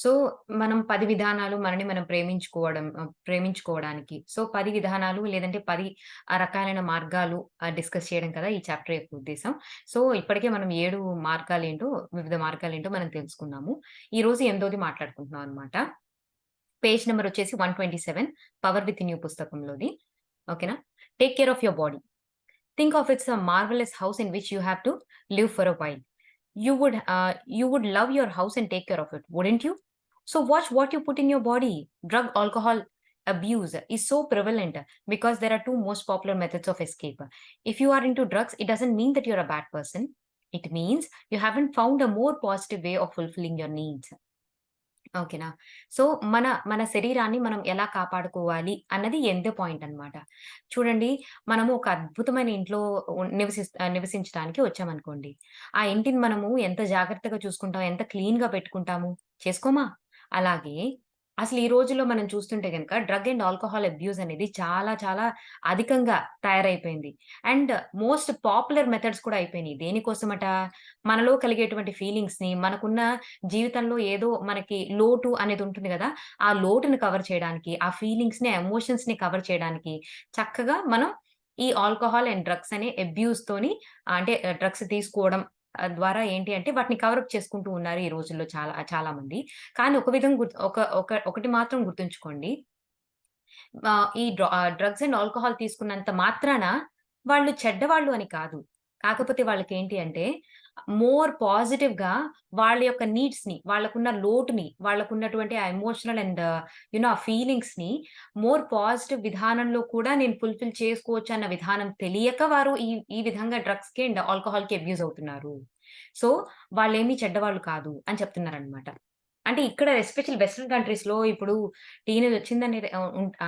So, మనం 10 విధానాలు మనని మనం ప్రేమించుకోవడానికి. సో, 10 విధానాలు లేదంటే 10 రకాలైన మార్గాలు డిస్కస్ చేయడం కదా! ఈ చాప్టర్ యొక్క ఉద్దేశ్యం. సో, ఇప్పటికే మనం 7 మార్గాలేంటో, వివిధ మార్గాలేంటో మనం తెలుసుకున్నాము. ఈరోజు 8థోది మాట్లాడుకుంటున్నాం అనమాట. పేజ్ నంబర్ వచ్చేసి 127 పవర్ వితిన్ యూ పుస్తకంలోది. ఓకేనా? Take care of your body. Think of it's a marvellous house in which you have to live for a while. You would love your house and take care of it, wouldn't you? So watch what you put in your body. Drug alcohol abuse is so prevalent because there are two most popular methods of escape. If you are into drugs, it doesn't mean that you're a bad person. It means you haven't found a more positive way of fulfilling your needs. ఓకేనా. So, మన మన శరీరాన్ని మనం ఎలా కాపాడుకోవాలి అన్నది end point అన్నమాట. చూడండి, మనము ఒక అద్భుతమైన ఇంట్లో నివసించడానికి వచ్చామనుకోండి. ఆ ఇంటిని మనము ఎంత జాగ్రత్తగా చూసుకుంటాం, ఎంత క్లీన్‌గా పెట్టుకుంటాము. చేసుకోమా? అలాగే అసలు ఈ రోజుల్లో మనం చూస్తుంటే గనక డ్రగ్ అండ్ ఆల్కహాల్ అబ్యూజ్ అనేది చాలా చాలా అధికంగా తయారైపోయింది. అండ్ మోస్ట్ పాపులర్ మెథడ్స్ కూడా అయిపోయినాయి. దేనికోసమట? మనలో కలిగేటువంటి ఫీలింగ్స్‌ని, మనకున్న జీవితంలో ఏదో మనకి లోటు అనేది ఉంటుంది గదా! ఆ లోటుని కవర్ చేయడానికి, ఆ ఫీలింగ్స్‌ని, ఎమోషన్స్‌ని కవర్ చేయడానికి చక్కగా మనం ఈ ఆల్కహాల్ అండ్ డ్రగ్స్ అనే అబ్యూజ్‌తోని అంటే డ్రగ్స్ తీసుకోవడం ద్వారా ఏంటి అంటే వాటిని కవరప్ చేసుకుంటూ ఉన్నారు ఈ రోజుల్లో చాలా మంది. కానీ ఒక విధం గుర్తు ఒక ఒక ఒకటి మాత్రం గుర్తుంచుకోండి. డ్రగ్స్ అండ్ ఆల్కహాల్ తీసుకున్నంత మాత్రాన వాళ్ళు చెడ్డవాళ్ళు అని కాదు. కాకపోతే వాళ్ళకేంటి అంటే మోర్ పాజిటివ్‌గా వాళ్ళ యొక్క నీడ్స్‌ని, వాళ్ళకున్న లోటుని, వాళ్ళకున్నటువంటి ఆ ఎమోషనల్ అండ్ ఆ ఫీలింగ్స్‌ని మోర్ పాజిటివ్ విధానంలో కూడా నేను ఫుల్‌ఫిల్ చేసుకోవచ్చన్న విధానం తెలియక వారు ఈ ఈ విధంగా డ్రగ్స్‌కి అండ్ ఆల్కహాల్‌కి అబ్యూజ్ అవుతున్నారు. సో, వాళ్ళేమి చెడ్డవాళ్ళు కాదు అని చెప్తున్నారనమాట. అంటే ఇక్కడ ఎస్పెషల్లీ వెస్టర్న్ కంట్రీస్‌లో ఇప్పుడు టీనేజ్ వచ్చిందనేది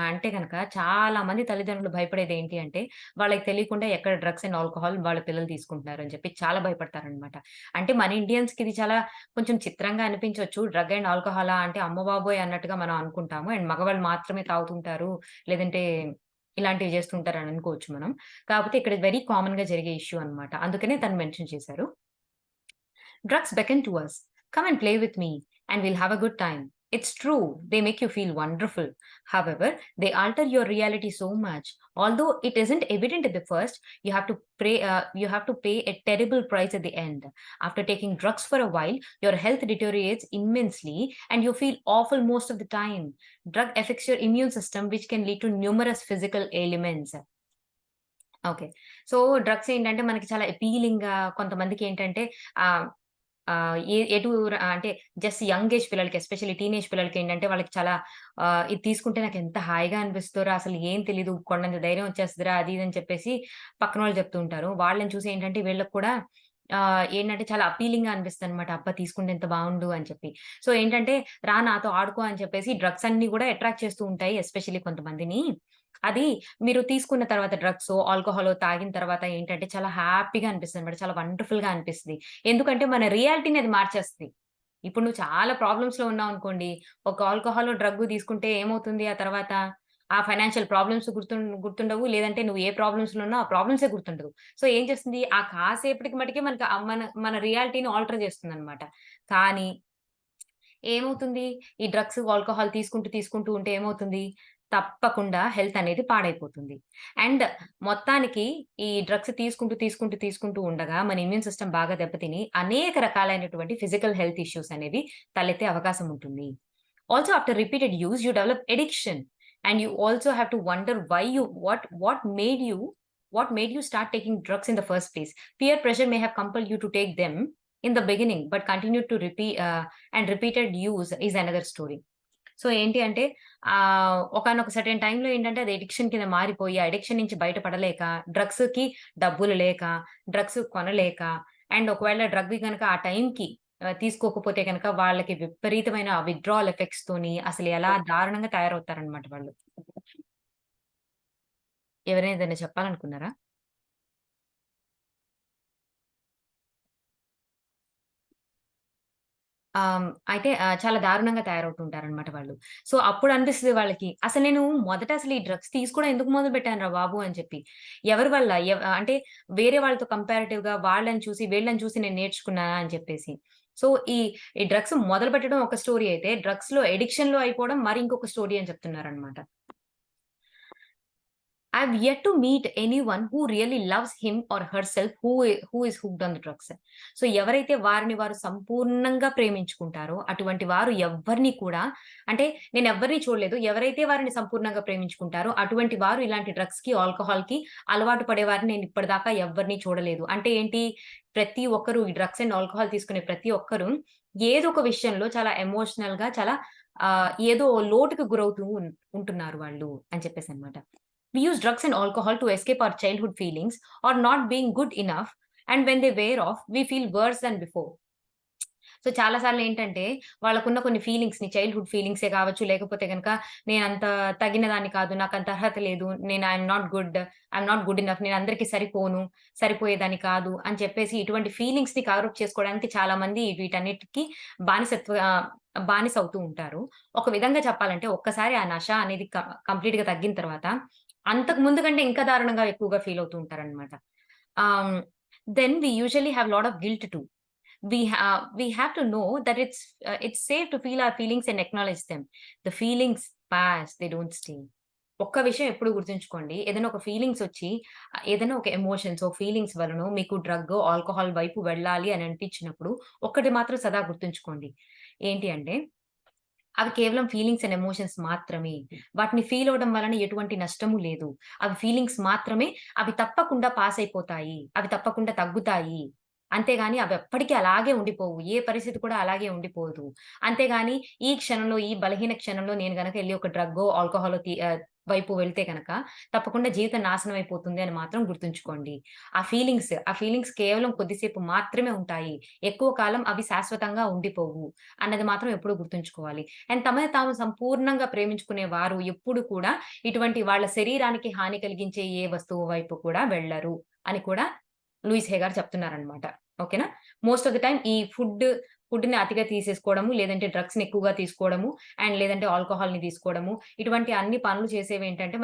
అంటే గనక చాలా మంది తల్లిదండ్రులు భయపడేదేంటి అంటే, వాళ్ళకి తెలియకుండా ఎక్కడ డ్రగ్స్ అండ్ ఆల్కహాల్ వాళ్ళ పిల్లలు తీసుకుంటున్నారు అని చెప్పి చాలా భయపడతారనమాట. అంటే మన ఇండియన్స్‌కి ఇది చాలా కొంచెం చిత్రంగా అనిపించొచ్చు. డ్రగ్ అండ్ ఆల్కహాలా అంటే అమ్మ బాబోయ్! అన్నట్టుగా మనం అనుకుంటాము. అండ్ మగవాళ్ళు మాత్రమే తాగుతుంటారు. లేదంటే ఇలాంటివి చేస్తుంటారని అనుకోవచ్చు మనం. కాకపోతే ఇక్కడ వెరీ కామన్‌గా జరిగే ఇష్యూ అన్నమాట. అందుకనే తను మెన్షన్ చేశారు. Drugs beckon to us. Come and play with me, and we'll have a good time. It's true, they make you feel wonderful. However, they alter your reality so much. Although it isn't evident at the first, you have to pay a terrible price at the end. After taking drugs for a while, your health deteriorates immensely and you feel awful most of the time. Drug affects your immune system, which can lead to numerous physical ailments. Okay. So, drugs ఏంటంటే మనకి చాలా అపీలింగ్‌గా కొంతమందికేంటంటే ఆహ్, ఆహ్, ఎటు అంటే just young age పిల్లలకి especially teenage పిల్లలకేంటంటే వాళ్ళకి చాలా ఇది తీసుకుంటే నాకెంత హాయిగా అనిపిస్తదిరా! అసలు ఏం తెలీదు. కొండంత ధైర్యం వచ్చేస్తదిరా! అది ఇది అని చెప్పేసి పక్కనోళ్ళు చెప్తూ ఉంటారు. వాళ్ళని చూసి ఏంటంటే వీళ్ళకి కూడా ఏంటంటే చాలా అపీలింగ్‌గా అనిపిస్తదనమాట. అబ్బా! తీసుకుంటే ఎంత బావుండు అని చెప్పి. సో, ఏంటంటే రా నాతో ఆడుకో అని చెప్పేసి డ్రగ్స్ అన్నీ కూడా అట్రాక్ట్ చేస్తూ ఉంటాయి. ఎస్పెషల్లీ కొంతమందిని. అది మీరు తీసుకున్న తర్వాత డ్రగ్సో, ఆల్కహాలో తాగిన తర్వాత ఏంటంటే చాలా హ్యాపీగా అనిపిస్తదనమాట. చాలా వండర్‌ఫుల్‌గా అనిపిస్తది. ఎందుకంటే మన రియాలిటీని అది మార్చేస్తది. ఇప్పుడు నువ్వు చాలా ప్రాబ్లమ్స్‌లో ఉన్నావనుకోండి, ఒక ఆల్కహాలో, డ్రగ్గు తీసుకుంటే ఏమవుతుంది ఆ తర్వాత? ఆ ఫైనాన్షియల్ ప్రాబ్లమ్స్ గుర్తుండవు. లేదంటే నువ్వు ఏ ప్రాబ్లమ్స్‌లో ఉన్నావో ఆ ప్రాబ్లమ్సే గుర్తుండదు. సో, ఏం చేస్తుంది? ఆ కాసేపటికి మటికే మనకు మన మన రియాలిటీని ఆల్టర్ చేస్తుందనమాట. కానీ ఏమవుతుంది? ఈ డ్రగ్స్, ఆల్కహాల్ తీసుకుంటూ ఉంటే ఏమవుతుంది? తప్పకుండా హెల్త్ అనేది పాడైపోతుంది. అండ్ మొత్తానికి ఈ డ్రగ్స్ తీసుకుంటూ ఉండగా మన ఇమ్యూన్ సిస్టమ్ బాగా దెబ్బతిని అనేక రకాలైనటువంటి ఫిజికల్ హెల్త్ ఇష్యూస్ అనేవి తలెత్తే అవకాశం ఉంటుంది. Also after repeated use you develop addiction and you also have to wonder why you what made you start taking drugs in the first place? Peer pressure may have compelled you to take them in the beginning, but continued to and repeated use is another story. So, ఏంటి అంటే ఒకానొక certain టైమ్‌లో ఏంటంటే అది addiction కింద మారిపోయి, ఆ addiction నుంచి బయటపడలేక, డ్రగ్స్‌కి డబ్బులు లేక, డ్రగ్స్ కొనలేక అండ్ ఒకవేళ డ్రగ్‌ని గనక ఆ టైంకి తీసుకోకపోతే గనక వాళ్ళకి విపరీతమైన విత్‌డ్రావల్ ఎఫెక్ట్స్‌తోని అసలు ఎలా దారుణంగా తయారవుతారనమాట వాళ్ళు. ఎవరైనా ఏదైనా చెప్పాలనుకున్నారా? అయితే చాలా దారుణంగా తయారవుతుంటారనమాట వాళ్ళు. సో, అప్పుడు అనిపిస్తది వాళ్ళకి, అసలు నేను మొదట అసలు ఈ డ్రగ్స్ తీసుకోవడం ఎందుకు మొదలుపెట్టానురా బాబు! అని చెప్పి. ఎవరి వల్ల అంటే వేరే వాళ్ళతో కంపారిటివ్‌గా వాళ్ళని చూసి, వీళ్ళని చూసి నేను నేర్చుకున్నానా అని చెప్పేసి. సో, ఈ ఈ డ్రగ్స్ మొదలుపెట్టడం ఒక స్టోరీ అయితే, డ్రగ్స్‌లో అడిక్షన్‌లో అయిపోవడం మరి ఇంకొక స్టోరీ అని చెప్తున్నారనమాట. I've yet to meet anyone who really loves him or herself who is hooked on the drugs. So, ఎవరైతే వారిని వారు సంపూర్ణంగా ప్రేమించుకుంటారో, అటువంటి వారు ఎవ్వరిని కూడా అంటే నేనెవ్వరిని చూడలేదు. ఎవరైతే వారిని సంపూర్ణంగా ప్రేమించుకుంటారో, అటువంటి వారు ఇలాంటి డ్రగ్స్‌కి, ఆల్కహాల్‌కి అలవాటు పడేవారిని నేను ఇప్పటిదాకా ఎవ్వరిని చూడలేదు. అంటే ఏంటి? ప్రతి ఒక్కరు ఈ డ్రగ్స్ అండ్ ఆల్కహాల్ తీసుకునే ప్రతి ఒక్కరు ఏదో ఒక విషయంలో చాలా ఎమోషనల్‌గా చాలా ఏదో లోటుకి గురవుతూ ఉంటున్నారు వాళ్ళు అని చెప్పేసనమాట. We use drugs and alcohol to escape our childhood feelings or not being good enough, and when they wear off, we feel worse than before. So, చాలా సార్లేంటంటే, వాళ్ళకున్న కొన్ని ఫీలింగ్స్‌ని చైల్డ్‌హుడ్ ఫీలింగ్సే కావచ్చు, లేకపోతే గనక నేనంత తగిన దాన్ని కాదు, నాకంత అర్హత లేదు, నేను ఐయామ్ నాట్ గుడ్ ఎనఫ్, నేనందరికి సరిపోను, సరిపోయేదాన్ని కాదు అని చెప్పేసి ఇటువంటి ఫీలింగ్స్‌ని కవరప్ చేసుకోవడానికి చాలామంది వీటన్నిటికి బానిసవుతూ ఉంటారు. ఒక విధంగా చెప్పాలంటే, ఒక్కసారి ఆ నష అనేది కంప్లీట్‌గా తగ్గిన తర్వాత, అంతకు ముందు కంటే ఇంకా దారుణంగా ఎక్కువగా ఫీలవుతూ ఉంటారనమాట. Ah, then we usually have lot of guilt too. We have to know that it's safe to feel our feelings and acknowledge them. The feelings pass, they don't stay. ఒక్క విషయం ఎప్పుడు గుర్తుంచుకోండి. ఏదైనా ఒక ఫీలింగ్సొచ్చి ఏదైనా ఒక ఎమోషన్సో, ఫీలింగ్స్ వలనో మీకు డ్రగ్గో, ఆల్కహాల్ వైపు వెళ్ళాలి అని అనిపించినప్పుడు ఒక్కటి మాత్రం సదా గుర్తుంచుకోండి. ఏంటి అంటే అవి కేవలం ఫీలింగ్స్ అండ్ ఎమోషన్స్ మాత్రమే. వాటిని ఫీల్ అవ్వడం వలన ఎటువంటి నష్టము లేదు. అవి ఫీలింగ్స్ మాత్రమే. అవి తప్పకుండా పాస్ అయిపోతాయి. అవి తప్పకుండా తగ్గుతాయి. అంతేగాని అవెప్పటికి అలాగే ఉండిపోవు. ఏ పరిస్థితి కూడా అలాగే ఉండిపోదు. అంతేగాని ఈ క్షణంలో, ఈ బలహీన క్షణంలో నేను గనక ఎళ్లి ఒక డ్రగ్గో, ఆల్కహాలో వైపు వెళ్తే గనక తప్పకుండా జీవితం నాశనం అయిపోతుంది అని మాత్రం గుర్తుంచుకోండి. ఆ ఫీలింగ్స్ కేవలం కొద్దిసేపు మాత్రమే ఉంటాయి. ఎక్కువ కాలం అవి శాశ్వతంగా ఉండిపోవు అన్నది మాత్రం ఎప్పుడూ గుర్తుంచుకోవాలి. అండ్ తమని తాము సంపూర్ణంగా ప్రేమించుకునే వారు ఎప్పుడు కూడా ఇటువంటి వాళ్ళ శరీరానికి హాని కలిగించే ఏ వస్తువు వైపు కూడా వెళ్లరు అని కూడా లూయిస్ హే గారు చెప్తున్నారనమాట. ఓకేనా? మోస్ట్ ఆఫ్ ది టైమ్ ఈ ఫుడ్‌ని అతిగా తీసేసుకోవడము, లేదంటే డ్రగ్స్‌ని ఎక్కువగా తీసుకోవడము, అండ్ లేదంటే ఆల్కహాల్‌ని తీసుకోవడము. ఇటువంటి అన్ని పనులు చేసేవేంటంటే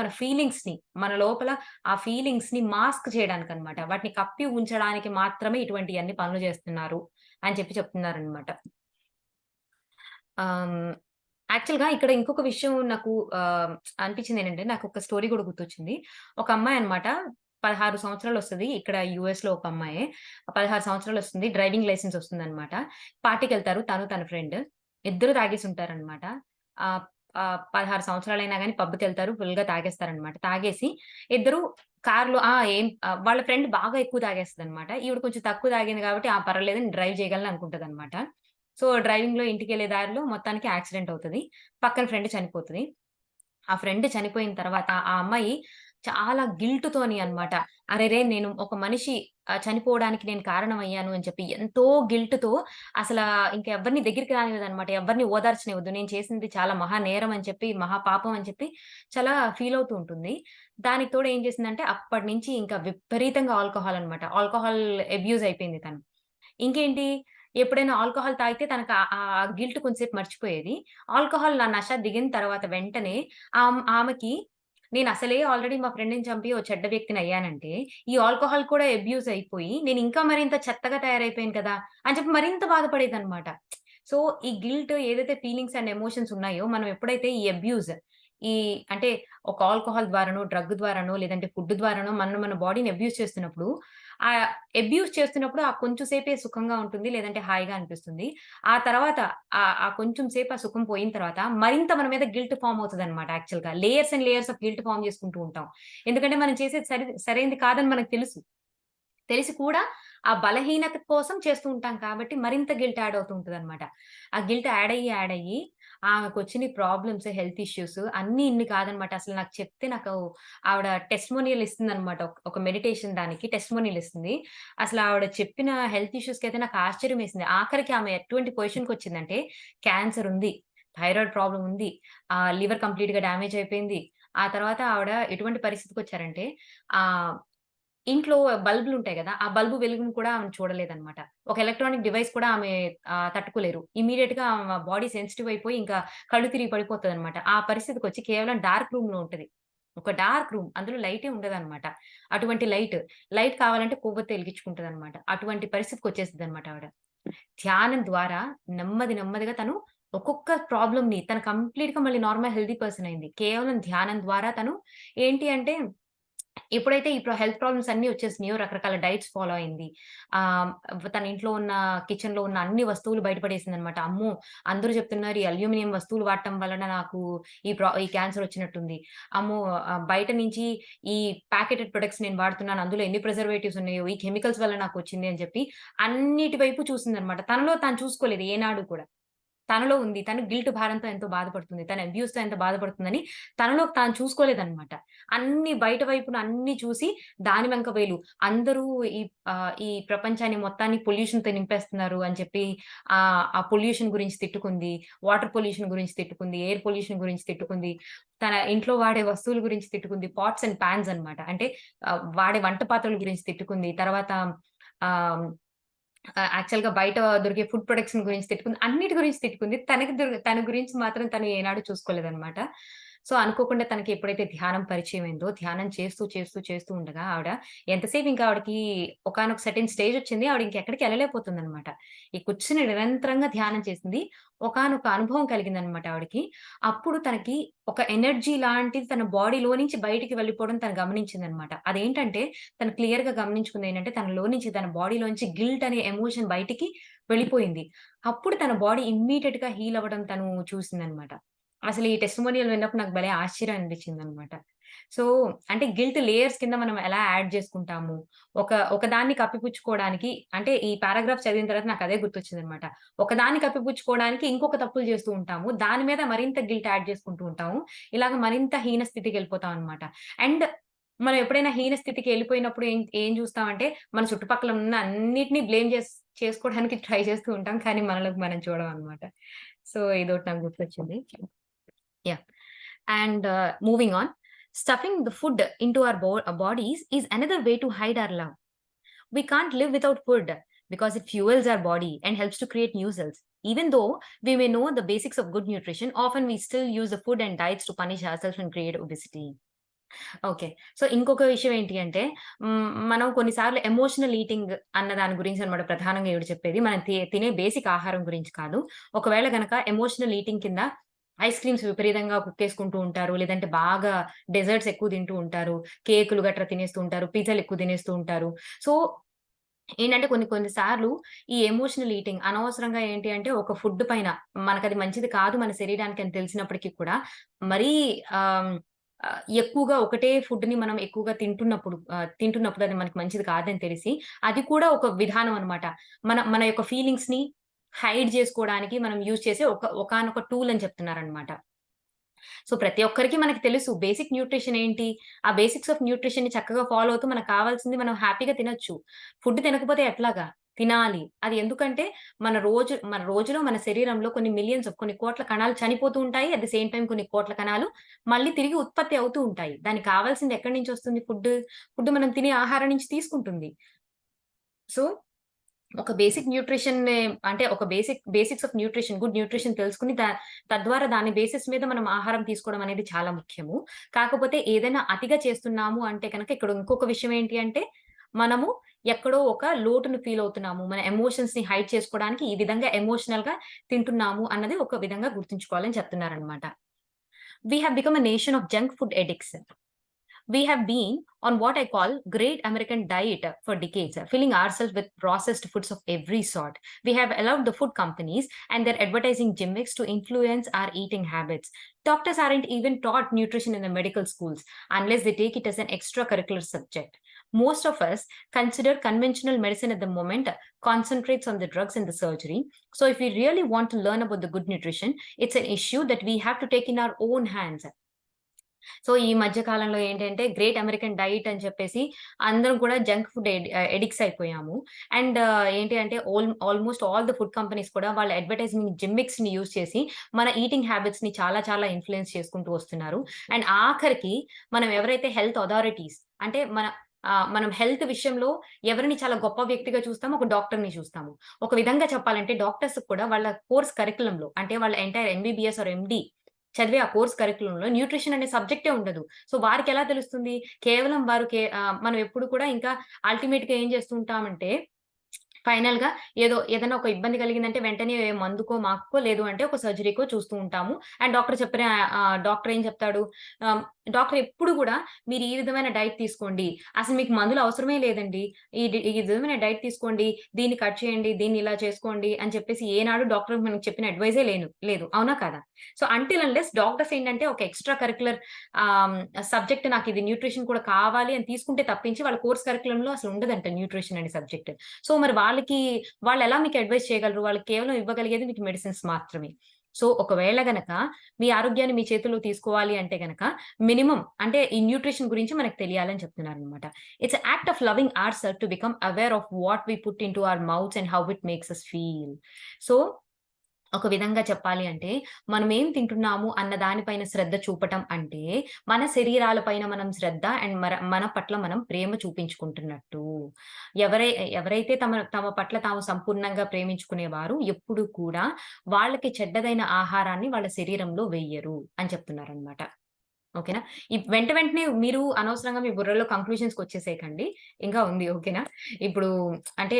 మన లోపల ఆ ఫీలింగ్స్‌ని మాస్క్ చేయడానికనమాట. వాటిని కప్పి ఉంచడానికి మాత్రమే ఇటువంటియన్ని పనులు చేస్తున్నారు అని చెప్తున్నారనమాట. ఆహ్, యాక్చువల్‌గా ఇక్కడ ఇంకొక విషయం నాకు అనిపించిందేంటంటే, నాకొక స్టోరీ గూడా గుర్తొచ్చింది. ఒక అమ్మాయనమాట 16 సంవత్సరాలొస్తది. ఇక్కడ యూఎస్‌లో ఒక అమ్మాయే. 16 సంవత్సరాలొస్తుంది. Driving licence ఒస్తుందనమాట. పార్టీకెళ్తారు తన ఫ్రెండ్. ఇద్దరు తాగేసుంటారనమాట. ఆహ్, 16 సంవత్సరాలైనా గాని పబ్‌కెళ్తారు. ఫుల్‌గా తాగేస్తారనమాట. తాగేసి ఇద్దరు కార్‌లో వాళ్ళ ఫ్రెండ్ బాగా ఎక్కువ తాగేస్తదనమాట. ఈవిడ కొంచెం తక్కువ తాగింది కాబట్టి, పర్వాలేదు నేను డ్రైవ్ చేయగలను అనుకుంటదనమాట. సో, డ్రైవింగ్‌లో ఇంటికెళ్ళే దారిలో మొత్తానికి యాక్సిడెంట్ అవుతది. పక్కన ఫ్రెండ్ చనిపోతది. ఆ ఫ్రెండ్ చనిపోయిన తర్వాత ఆ అమ్మాయి చాలా గిల్ట్‌తోని అన్నమాట. అరెరే! నేను ఒక మనిషి చనిపోవడానికి నేను కారణమయ్యాను అని చెప్పి ఎంతో గిల్ట్‌తో అసలా ఇంక ఎవరిని దగ్గరికి రానివ్వదన్నమాట. ఎవరిని ఓదార్చనివ్వదు. నేను చేసింది చాలా మహా నేరం అని చెప్పి, మహా పాపం అని చెప్పి చాలా ఫీల్ అవుతూ ఉంటుంది. దానికి తోడు ఏం చేసిందంటే అప్పటినుంచి ఇంకా విపరీతంగా ఆల్కహాల్ అన్నమాట. ఆల్కహాల్ అబ్యూజ్ అయిపోయింది తను. ఇంకేంటి ఎప్పుడైనా ఆల్కహాల్ తాగితే తనకు గిల్ట్ కొంసేపు మర్చిపోయేది. ఆల్కహాల్ నష దిగిన తర్వాత వెంటనే ఆమెకి నేనసలే ఆల్రెడీ మా ఫ్రెండ్‌ని చంపి ఓ చెడ్డ వ్యక్తినయ్యానంటే, ఈ ఆల్కహాల్ కూడా అబ్యూజ్ అయిపోయి, నేనింకా మరింత చెత్తగా తయారైపోయాను కదా! అని చెప్పి మరింత బాధపడేదనమాట. సో, ఈ గిల్ట్ ఏదైతే ఫీలింగ్స్ అండ్ ఎమోషన్స్ ఉన్నాయో, మనం ఎప్పుడైతే ఈ అంటే ఒక ఆల్కహాల్ ద్వారానో, డ్రగ్ ద్వారానో, లేదంటే ఫుడ్ ద్వారానో మన బాడీని అబ్యూజ్ చేస్తున్నప్పుడు, ఆహ్, అబ్యూజ్ చేస్తున్నప్పుడు ఆ కొంచెం సేపే సుఖంగా ఉంటుంది. లేదంటే హాయిగా అనిపిస్తుంది. ఆ తర్వాత ఆ కొంచెం సేపు ఆ సుఖం పోయిన తర్వాత మరింత మన మీద గిల్ట్ ఫార్మ్ అవుతదనమాట యాక్చువల్‌గా. Layers and layers of guilt form చేసుకుంటూ ఉంటాం. ఎందుకంటే మనం చేసేది సరైనది కాదని మనకు తెలుసు. తెలిసి కూడా ఆ బలహీనత కోసం చేస్తూ ఉంటాం కాబట్టి మరింత గిల్ట్ యాడ్ అవుతూ ఉంటదనమాట. ఆ గిల్ట్ యాడ్ అయ్యి ఆమెకొచ్చిన ప్రాబ్లమ్స్, హెల్త్ ఇష్యూస్ అన్నీ ఇన్ని కాదనమాట. అసలు నాకు చెప్తే ఆవిడ టెస్టిమోనియల్ ఇస్తుందనమాట. ఒక మెడిటేషన్ దానికి టెస్టిమోనియల్ ఇస్తుంది. అసలు ఆవిడ చెప్పిన హెల్త్ ఇష్యూస్‌కైతే నాకు ఆశ్చర్యమేసింది. ఆఖరికి ఆమె ఎటువంటి పొజిషన్‌కొచ్చిందంటే క్యాన్సర్ ఉంది, థైరాయిడ్ ప్రాబ్లమ్ ఉంది, లివర్ కంప్లీట్‌గా డ్యామేజ్ అయిపోయింది. ఆ తర్వాత ఆవిడ ఎటువంటి పరిస్థితికొచ్చారంటే ఆహ్ ఇంట్లో బల్బులుంటాయి గదా! ఆ బల్బు వెలుగును కూడా ఆమె చూడలేదనమాట. ఒక ఎలక్ట్రానిక్ డివైస్ కూడా ఆమె తట్టుకోలేరు. ఇమ్మీడియేట్‌గా ఆమె బాడీ సెన్సిటివ్ అయిపోయి ఇంకా కళ్ళు తిరిగి పడిపోతదనమాట. ఆ పరిస్థితికొచ్చి కేవలం డార్క్ రూమ్‌లో ఉంటది. ఒక డార్క్ రూమ్. అందులో లైటే ఉండదనమాట. అటువంటి లైట్ కావాలంటే కొవ్వొత్తి ఎలిగించుకుంటదనమాట. అటువంటి పరిస్థితికొచ్చేసిద్దనమాట ఆవిడ. ధ్యానం ద్వారా నెమ్మదిగా తను ఒక్కొక్క ప్రాబ్లమ్‌ని తను కంప్లీట్‌గా మళ్ళీ నార్మల్ హెల్తీ పర్సన్ అయింది. కేవలం ధ్యానం ద్వారా తను ఏంటి అంటే ఎప్పుడైతే ఇప్పుడు హెల్త్ ప్రాబ్లమ్స్ అన్నీ వచ్చేసినాయో రకరకాల డైట్స్ ఫాలో అయింది. ఆహ్, తన ఇంట్లో ఉన్న కిచెన్‌లో ఉన్న అన్ని వస్తువులు బయటపడేసిందనమాట. అమ్మో! అందరూ చెప్తున్నారు ఈ అల్యూమినియం వస్తువులు వాడటం వలన నాకు ఈ క్యాన్సర్ వచ్చినట్టుంది. అమ్మో! బయట నుంచి ఈ ప్యాకెటెడ్ ప్రొడక్ట్స్ నేను వాడుతున్నాను. అందులో ఎన్ని ప్రిజర్వేటివ్స్ ఉన్నాయో, ఈ కెమికల్స్ వల్ల నాకొచ్చింది అని చెప్పి అన్నిటి వైపు చూసిందనమాట. తనలో తాను చూసుకోలేదు ఏనాడు కూడా. తనలో ఉంది. తను గిల్ట్ భారంతో ఎంతో బాధపడుతుంది. తను అబ్యూస్‌తో ఎంత బాధపడుతుందని తనలో తాను చూసుకోలేదనమాట. అన్ని బయట వైపున అన్నీ చూసి దాని వెంక వేలు. అందరూ ఈ ప్రపంచాన్ని మొత్తాన్ని పొల్యూషన్‌తో నింపేస్తున్నారు అని చెప్పి ఆ పొల్యూషన్ గురించి తిట్టుకుంది. వాటర్ పొల్యూషన్ గురించి తిట్టుకుంది. ఎయిర్ పొల్యూషన్ గురించి తిట్టుకుంది. తన ఇంట్లో వాడే వస్తువుల గురించి తిట్టుకుంది. పాట్స్ అండ్ పాన్స్ అనమాట. అంటే వాడే వంట పాత్రల గురించి తిట్టుకుంది. తర్వాత ఆహ్ యాక్చువల్‌గా బయట దొరికే ఫుడ్ ప్రొడక్ట్స్‌ని గురించి తిట్టుకుంది. అన్నిటి గురించి తిట్టుకుంది. తన గురించి మాత్రం తను ఏనాడు చూసుకోలేదనమాట. సో, అనుకోకుండా తనకి ఎప్పుడైతే ధ్యానం పరిచయమైందో, ధ్యానం చేస్తూ ఉండగా ఆవిడ ఎంతసేపు ఇంకా ఆవిడకి ఒకానొక సర్టెన్ స్టేజొచ్చింది. ఆవిడ ఇంకెక్కడికి ఎళ్ళలేకపోతుందనమాట. ఈ కూర్చొని నిరంతరంగా ధ్యానం చేసింది. ఒకానొక అనుభవం కలిగిందనమాట ఆవిడకి. అప్పుడు తనకి ఒక ఎనర్జీ లాంటిది తన బాడీలో నుంచి బయటికి వెళ్ళిపోవడం తను గమనించిందనమాట. అదేంటంటే తను క్లియర్‌గా గమనించుకుందేంటంటే, తనలో నుంచి తన బాడీలోంచి గిల్ట్ అనే ఎమోషన్ బయటికి వెళ్ళిపోయింది. అప్పుడు తన బాడీ ఇమ్మీడియేట్‌గా హీల్ అవ్వడం తను చూసిందనమాట. అసలు ఈ టెస్టిమోనియల్ విన్నప్పుడు నాకు భలే ఆశ్చర్యం అనిపించిందనమాట. సో, అంటే గిల్ట్ లేయర్స్ కింద మనం ఎలా యాడ్ చేసుకుంటాము. ఒకదాన్ని కప్పిపుచ్చుకోవడానికి అంటే ఈ పారాగ్రాఫ్ చదివిన తర్వాత నాకదే గుర్తొచ్చిందనమాట. ఒకదాన్ని కప్పిపుచ్చుకోవడానికి ఇంకొక తప్పులు చేస్తూ ఉంటాము. దాని మీద మరింత గిల్ట్ యాడ్ చేసుకుంటూ ఉంటాము. ఇలాగ మరింత హీన స్థితికెళ్ళిపోతాం అనమాట. అండ్ మనం ఎప్పుడైనా హీన స్థితికి ఎళ్ళిపోయినప్పుడు ఏం ఏం చూస్తామంటే, మన చుట్టుపక్కల ఉన్న అన్నిటిని బ్లేమ్ చేసుకోవడానికి ట్రై చేస్తూ ఉంటాం. కానీ మనలోకి మనం చూడమనమాట. సో, ఇదోటి నాకు గుర్తొచ్చింది. Yeah! And moving on, stuffing the food into our bodies is another way to hide our love. We can't live without food because it fuels our body and helps to create new cells. Even though we may know the basics of good nutrition, often we still use the food and diets to punish ourselves and create obesity. Okay. So, ఇంకొక విషయం ఏంటి అంటే మనం కొన్ని సార్లు emotional eating అన్న దాని గురించనమాట ప్రధానంగా ఈవిడ చెప్పేది. మనం తినే బేసిక్ ఆహారం గురించి కాదు. ఒకవేళ గనక ఎమోషనల్ ఈటింగ్ కింద ఐస్ క్రీమ్స్ విపరీతంగా కుక్కేసుకుంటూ ఉంటారు. లేదంటే బాగా డెజర్ట్స్ ఎక్కువ తింటూ ఉంటారు. కేకులు గట్రా తినేస్తూ ఉంటారు. పిజ్జాలు ఎక్కువ తినేస్తూ ఉంటారు. సో, ఏంటంటే కొన్ని కొన్ని సార్లు ఈ ఎమోషనల్ ఈటింగ్ అనవసరంగా ఏంటి అంటే ఒక ఫుడ్ పైన మనకది మంచిది కాదు మన శరీరానికి అని తెలిసినప్పటికి కూడా మరీ ఆహ్, ఎక్కువగా ఒకటే ఫుడ్‌ని మనం ఎక్కువగా తింటున్నప్పుడు అది మనకి మంచిది కాదని తెలిసి అది కూడా ఒక విధానం అన్నమాట. మన మన యొక్క ఫీలింగ్స్‌ని హైడ్ జేసుకోవడానికి మనం యూజ్ చేసే ఒకానొక టూల్ అని చెప్తున్నారన్నమాట. సో, ప్రతి ఒక్కరికి మనకి తెలుసు. బేసిక్ న్యూట్రిషన్ ఏంటి? ఆ బేసిక్స్ ఆఫ్ న్యూట్రిషన్‌ని చక్కగా ఫాలో అవుతూ మనకు కావాల్సింది మనం హ్యాపీగా తినొచ్చు. ఫుడ్ తినకపోతే ఎట్లాగా? తినాలి. అది ఎందుకంటే మన రోజులో మన శరీరంలో కొన్ని కోట్ల కణాలు చనిపోతూ ఉంటాయి. అట్ ది సేమ్ టైమ్ కొన్ని కోట్ల కణాలు మళ్ళీ తిరిగి ఉత్పత్తి అవుతూ ఉంటాయి. దానికి కావాల్సింది ఎక్కడి నుంచొస్తుంది ఫుడ్? ఫుడ్ మనం తినే ఆహారం నుంచి తీసుకుంటుంది. సో ఒక బేసిక్ న్యూట్రిషన్‌ని అంటే ఒక basics of nutrition, good nutrition తెలుసుకొని తద్వారా దాని బేసిస్ మీద మనం ఆహారం తీసుకోవడం అనేది చాలా ముఖ్యము. కాకపోతే ఏదైనా అతిగా చేస్తున్నాము అంటే గనక ఇక్కడ ఇంకొక విషయం ఏంటి అంటే, మనము ఎక్కడో ఒక లోటుని ఫీల్ అవుతున్నాము. మన ఎమోషన్స్‌ని హైడ్ చేసుకోవడానికి ఈ విధంగా ఎమోషనల్‌గా తింటున్నాము అన్నది ఒక విధంగా గుర్తుంచుకోవాలని చెప్తున్నారనమాట. We have become a nation of junk food addicts. We have been on what I call great American diet for decades, filling ourselves with processed foods of every sort. We have allowed the food companies and their advertising gimmicks to influence our eating habits. Doctors aren't even taught nutrition in the medical schools unless they take it as an extracurricular subject. Most of us consider conventional medicine at the moment concentrates on the drugs and the surgery. So, if we really want to learn about the good nutrition, it's an issue that we have to take in our own hands. So, ఈ మధ్య కాలంలో ఏంటంటే great American diet అని చెప్పేసి అందరం కూడా junk food addicts అయిపోయాము. And ఏంటి అంటే almost all the food companies కూడా వాళ్ళ అడ్వర్టైజింగ్ జిమ్మిక్స్‌ని యూజ్ చేసి మన ఈటింగ్ హ్యాబిట్స్‌ని చాలా ఇన్‌ఫ్లూయెన్స్ చేసుకుంటూ వస్తున్నారు. అండ్ ఆఖరికి మనం ఎవరైతే హెల్త్ అథారిటీస్ అంటే మనం హెల్త్ విషయంలో ఎవరిని చాలా గొప్ప వ్యక్తిగా చూస్తాము, ఒక డాక్టర్‌ని చూస్తాము. ఒక విధంగా చెప్పాలంటే డాక్టర్స్‌కి కూడా వాళ్ళ కోర్స్ కరిక్యులమ్‌లో అంటే వాళ్ళ ఎంటైర్ ఎంబీబీఎస్ ఆర్ ఎండీ చదివే ఆ కోర్స్ కరిక్యులమ్‌లో న్యూట్రిషన్ అనే సబ్జెక్టే ఉండదు. సో, వారికెలా తెలుస్తుంది? కేవలం మనం ఎప్పుడు కూడా ఇంకా అల్టిమేట్‌గా ఏం చేస్తూ ఉంటామంటే ఫైనల్‌గా ఏదైనా ఒక ఇబ్బంది కలిగిందంటే వెంటనే మందుకో, మాకుకో లేదు అంటే ఒక సర్జరీకో చూస్తూ ఉంటాము. అండ్ డాక్టర్ ఏం చెప్తాడు? ఆహ్, డాక్టర్ ఎప్పుడు గూడా మీరు ఈ విధమైన డైట్ తీసుకోండి. అసలు మీకు మందులు అవసరమే లేదండి. ఈ విధమైన డైట్ తీసుకోండి. దీన్ని కట్ చేయండి. దీన్ని ఇలా చేసుకోండి అని చెప్పేసి ఏనాడు డాక్టర్ మనకు చెప్పిన అడ్వైజే లేదు. అవునా? కాదా? సో, అంటిల్ అన్‌లెస్ డాక్టర్స్ ఏంటంటే ఒక ఎక్స్‌ట్రా కరిక్యులర్ ఆహ్, సబ్జెక్ట్ నాకిది న్యూట్రిషన్ కూడా కావాలి అని తీసుకుంటే తప్పించి వాళ్ళ కోర్స్ కరిక్యులమ్‌లో అసలు ఉండదంట న్యూట్రిషన్ అనే సబ్జెక్ట్. సో, మరి వాళ్ళెలా మీకు అడ్వైస్ చేయగలరు? వాళ్ళు కేవలం ఇవ్వగలిగేది మీకు మెడిసిన్స్ మాత్రమే. సో, ఒకవేళ గనక మీ ఆరోగ్యాన్ని మీ చేతుల్లో తీసుకోవాలి అంటే గనక మినిమమ్ అంటే ఈ న్యూట్రిషన్ గురించి మనకు తెలియాలని చెప్తున్నారనమాట. It's a act of loving our to become aware of what we put into our mouths and how it makes us feel. So, ఒక విధంగా చెప్పాలి అంటే, మనమేం తింటున్నాము అన్న దాని పైన శ్రద్ధ చూపటం అంటే, మన శరీరాల పైన మనం శ్రద్ధ అండ్ మన పట్ల మనం ప్రేమ చూపించుకుంటున్నట్టు. ఎవరైతే తమ పట్ల తాము సంపూర్ణంగా ప్రేమించుకునేవారు ఎప్పుడు కూడా వాళ్ళకి చెడ్డదైన ఆహారాన్ని వాళ్ళ శరీరంలో వెయ్యరు అని చెప్తున్నారనమాట. ఓకేనా? వెంటనే మీరు అనవసరంగా మీ బుర్రలో కంక్లూషన్స్‌కొచ్చేసేయకండి. ఇంకా ఉంది. ఓకేనా? ఇప్పుడు అంటే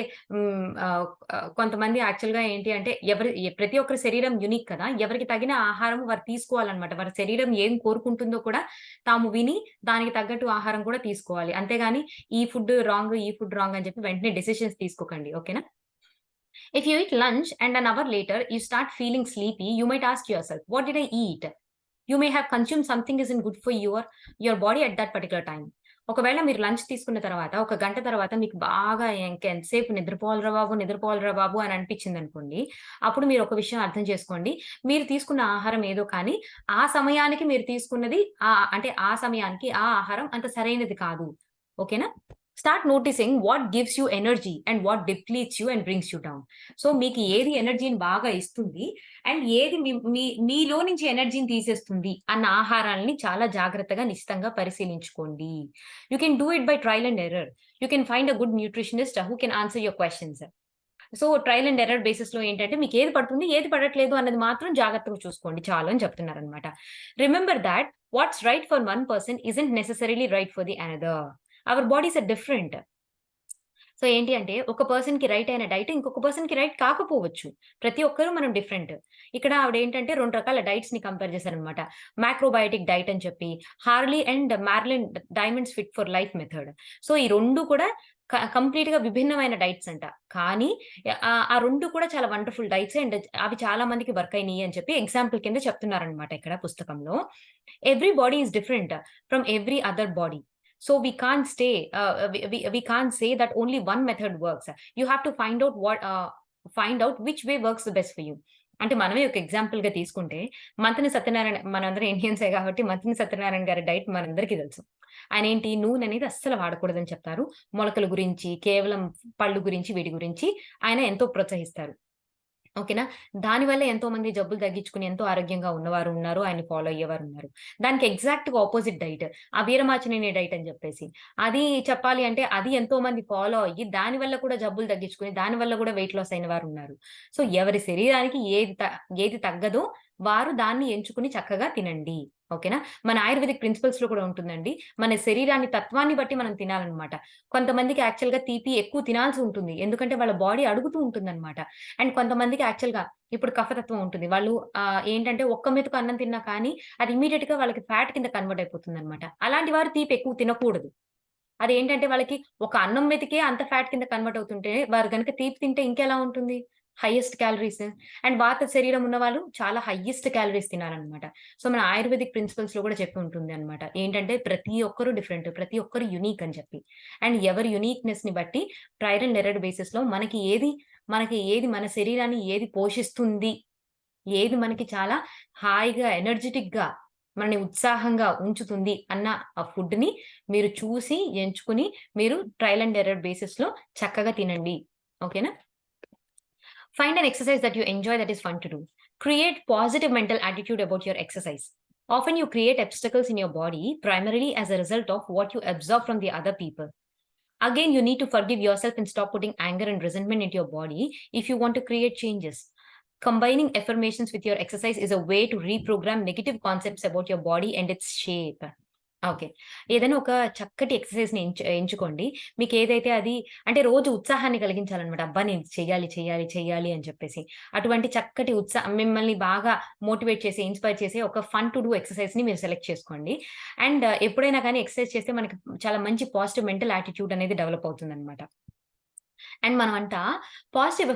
కొంతమంది యాక్చువల్‌గా ఏంటి అంటే ప్రతి ఒక్కరి శరీరం యూనిక్ కదా! ఎవరికి తగిన ఆహారం వారు తీసుకోవాలన్నమాట. వారి శరీరం ఏం కోరుకుంటుందో కూడా తాము విని దానికి తగ్గట్టు ఆహారం కూడా తీసుకోవాలి. అంతేగాని ఈ ఫుడ్ రాంగ్ అని చెప్పి వెంటనే డెసిషన్స్ తీసుకోకండి. ఓకేనా? If you eat lunch and an hour later you start feeling sleepy, you might ask yourself, "What did I eat?" You may have consumed something isn't good for your body at that particular time. ఒకవేళ మీరు lunch తీసుకున్న తర్వాత, ఒక గంట తర్వాత మీకు బాగా ఇంకెంతసేపు నిద్రపోవాలిరా బాబు అని అనిపించిందనుకోండి. అప్పుడు మీరు ఒక విషయం అర్థం చేసుకోండి. మీరు తీసుకున్న ఆహారం ఏదో కానీ, ఆ సమయానికి మీరు తీసుకున్నది అంటే ఆ సమయానికి ఆ ఆహారం అంత సరైనది కాదు. ఓకేనా? Start noticing what gives you energy and what depletes you and brings you down. So, మీకు ఏది ఎనర్జీని బాగా ఇస్తుంది అండ్ ఏది మీ మీ మీలో నుంచి ఎనర్జీని తీసేస్తుంది అన్న ఆహారాల్ని చాలా జాగ్రత్తగా, నిశితంగా పరిశీలించుకోండి. You can do it by trial and error. You can find a good nutritionist who can answer your questions. So, trial and error బేసిస్‌లో ఏంటంటే మీకేది పడుతుంది, ఏది పడట్లేదు అన్నది మాత్రం జాగ్రత్తగా చూసుకోండి చాలు అని చెప్తున్నారనమాట. Remember that what's right for one person isn't necessarily right for the another. Our bodies are different. So, ఏంటి అంటే ఒక పర్సన్‌కి రైట్ అయిన డైట్ ఇంకొక పర్సన్‌కి రైట్ కాకపోవచ్చు. ప్రతి ఒక్కరు మనం డిఫరెంట్. ఇక్కడ ఆవిడేంటంటే 2 రకాల డైట్స్‌ని కంపేర్ చేశారనమాట. మాక్రోబయోటిక్ డైట్ అని చెప్పి, Harley and marlin diamonds fit for life method. So, ఈ 2 కూడా కంప్లీట్‌గా విభిన్నమైన డైట్స్ అంట. కానీ ఆ 2 కూడా చాలా వండర్‌ఫుల్ డైట్స్ అండ్ అవి చాలా మందికి వర్క్ అయినియి అని చెప్పి ఎగ్జాంపుల్ కింద చెప్తున్నారనమాట ఇక్కడ పుస్తకంలో. Every body is different from every other body. So we can't say that only one method works. You have to find out which way works the best for you. అంటే మనమే ఒక ఎగ్జాంపుల్‌గా తీసుకుంటే మనందరం ఇండియన్సే కాబట్టి మంతెన సత్యనారాయణ గారి డైట్ మనందరికీ తెలుసు. ఆయనేంటి నూనెనేది అస్సలు వాడకూడదని చెప్తారు. మొలకల గురించి, కేవలం పళ్ళు గురించి, వీటి గురించి ఆయన ఎంతో ప్రోత్సహిస్తారు. ఓకేనా? దానివల్ల ఎంతోమంది జబ్బులు తగ్గించుకొని ఎంతో ఆరోగ్యంగా ఉన్నవారు ఉన్నారు. ఆయన్ని ఫాలో అయ్యేవారున్నారు. దానికి ఎగ్జాక్ట్‌గా అపోజిట్ డైట్. ఆ వీరమాచినేని డైట్ అని చెప్పేసి. అది చెప్పాలి అంటే అది ఎంతోమంది ఫాలో అయ్యి దానివల్ల కూడా జబ్బులు తగ్గించుకొని దానివల్ల కూడా వెయిట్ లాస్ అయిన వారున్నారు. సో, ఎవరి శరీరానికి ఏది తగ్గదో వారు దాన్ని ఎంచుకొని చక్కగా తినండి. ఓకేనా? మన ఆయుర్వేదిక్ ప్రిన్సిపల్స్‌లో కూడా ఉంటుందండి. మన శరీరాన్ని తత్వాన్ని బట్టి మనం తినాలనమాట. కొంతమందికి యాక్చువల్‌గా తీపి ఎక్కువ తినాల్సి ఉంటుంది. ఎందుకంటే వాళ్ళ బాడీ అడుగుతూ ఉంటుందనమాట. అండ్ కొంతమందికి యాక్చువల్‌గా ఇప్పుడు కఫతత్వం ఉంటుంది. వాళ్ళు ఏంటంటే ఒక్క మెతుకు అన్నం తిన్నా కానీ అది ఇమ్మీడియేట్‌గా వాళ్ళకి ఫ్యాట్ కింద కన్వర్ట్ అయిపోతుందనమాట. అలాంటి వారు తీపి ఎక్కువ తినకూడదు. అదేంటంటే వాళ్ళకి ఒక అన్నం మెతికే అంత ఫ్యాట్ కింద కన్వర్ట్ అవుతుంటే వారు గనుక తీపి తింటే ఇంకెలా ఉంటుంది? Highest calories. అండ్ వాత శరీరం ఉన్నవాళ్ళు చాలా హైయెస్ట్ క్యాలరీస్ తినాలనమాట. సో, మన ఆయుర్వేదిక్ ప్రిన్సిపల్స్‌లో కూడా చెప్పి ఉంటుంది అనమాట. ఏంటంటే ప్రతి ఒక్కరు డిఫరెంట్. ప్రతి ఒక్కరు యూనిక్ అని చెప్పి. అండ్ ఎవరి యూనిక్‌నెస్‌ని బట్టి ట్రైల్ అండ్ ఎర్రర్ బేసిస్‌లో మనకి ఏది మన శరీరాన్ని ఏది పోషిస్తుంది, ఏది మనకి చాలా హాయిగా, ఎనర్జిటిక్‌గా, మనని ఉత్సాహంగా ఉంచుతుంది అన్న ఆ ఫుడ్‌ని మీరు చూసి, ఎంచుకొని మీరు ట్రయల్ అండ్ ఎర్రర్ బేసిస్‌లో చక్కగా తినండి. ఓకేనా? Find an exercise that you enjoy that is fun to do. Create positive mental attitude about your exercise. Often you create obstacles in your body primarily as a result of what you absorb from the other people. Again, you need to forgive yourself and stop putting anger and resentment into your body if you want to create changes. Combining affirmations with your exercise is a way to reprogram negative concepts about your body and its shape. Okay. ఏదైనా ఒక చక్కటి ఎక్సర్‌సైజ్‌ని ఎంచుకోండి. మీకేదైతే అది అంటే రోజు ఉత్సాహాన్ని కలిగించాలనమాట. అబ్బా! నేను చెయ్యాలి, చెయ్యాలి, చెయ్యాలి అని చెప్పేసి. అటువంటి చక్కటి మిమ్మల్ని బాగా మోటివేట్ చేసి, ఇన్‌స్పైర్ చేసే ఒక ఫన్ టు డూ ఎక్సర్‌సైజ్‌ని మీరు సెలెక్ట్ చేసుకోండి. అండ్ ఎప్పుడైనా గాని ఎక్సర్‌సైజ్ చేస్తే మనకి చాలా మంచి పాజిటివ్ మెంటల్ యాటిట్యూడ్ అనేది డెవలప్ అవుతుందనమాట. అండ్ మనమంట పాజిటివ్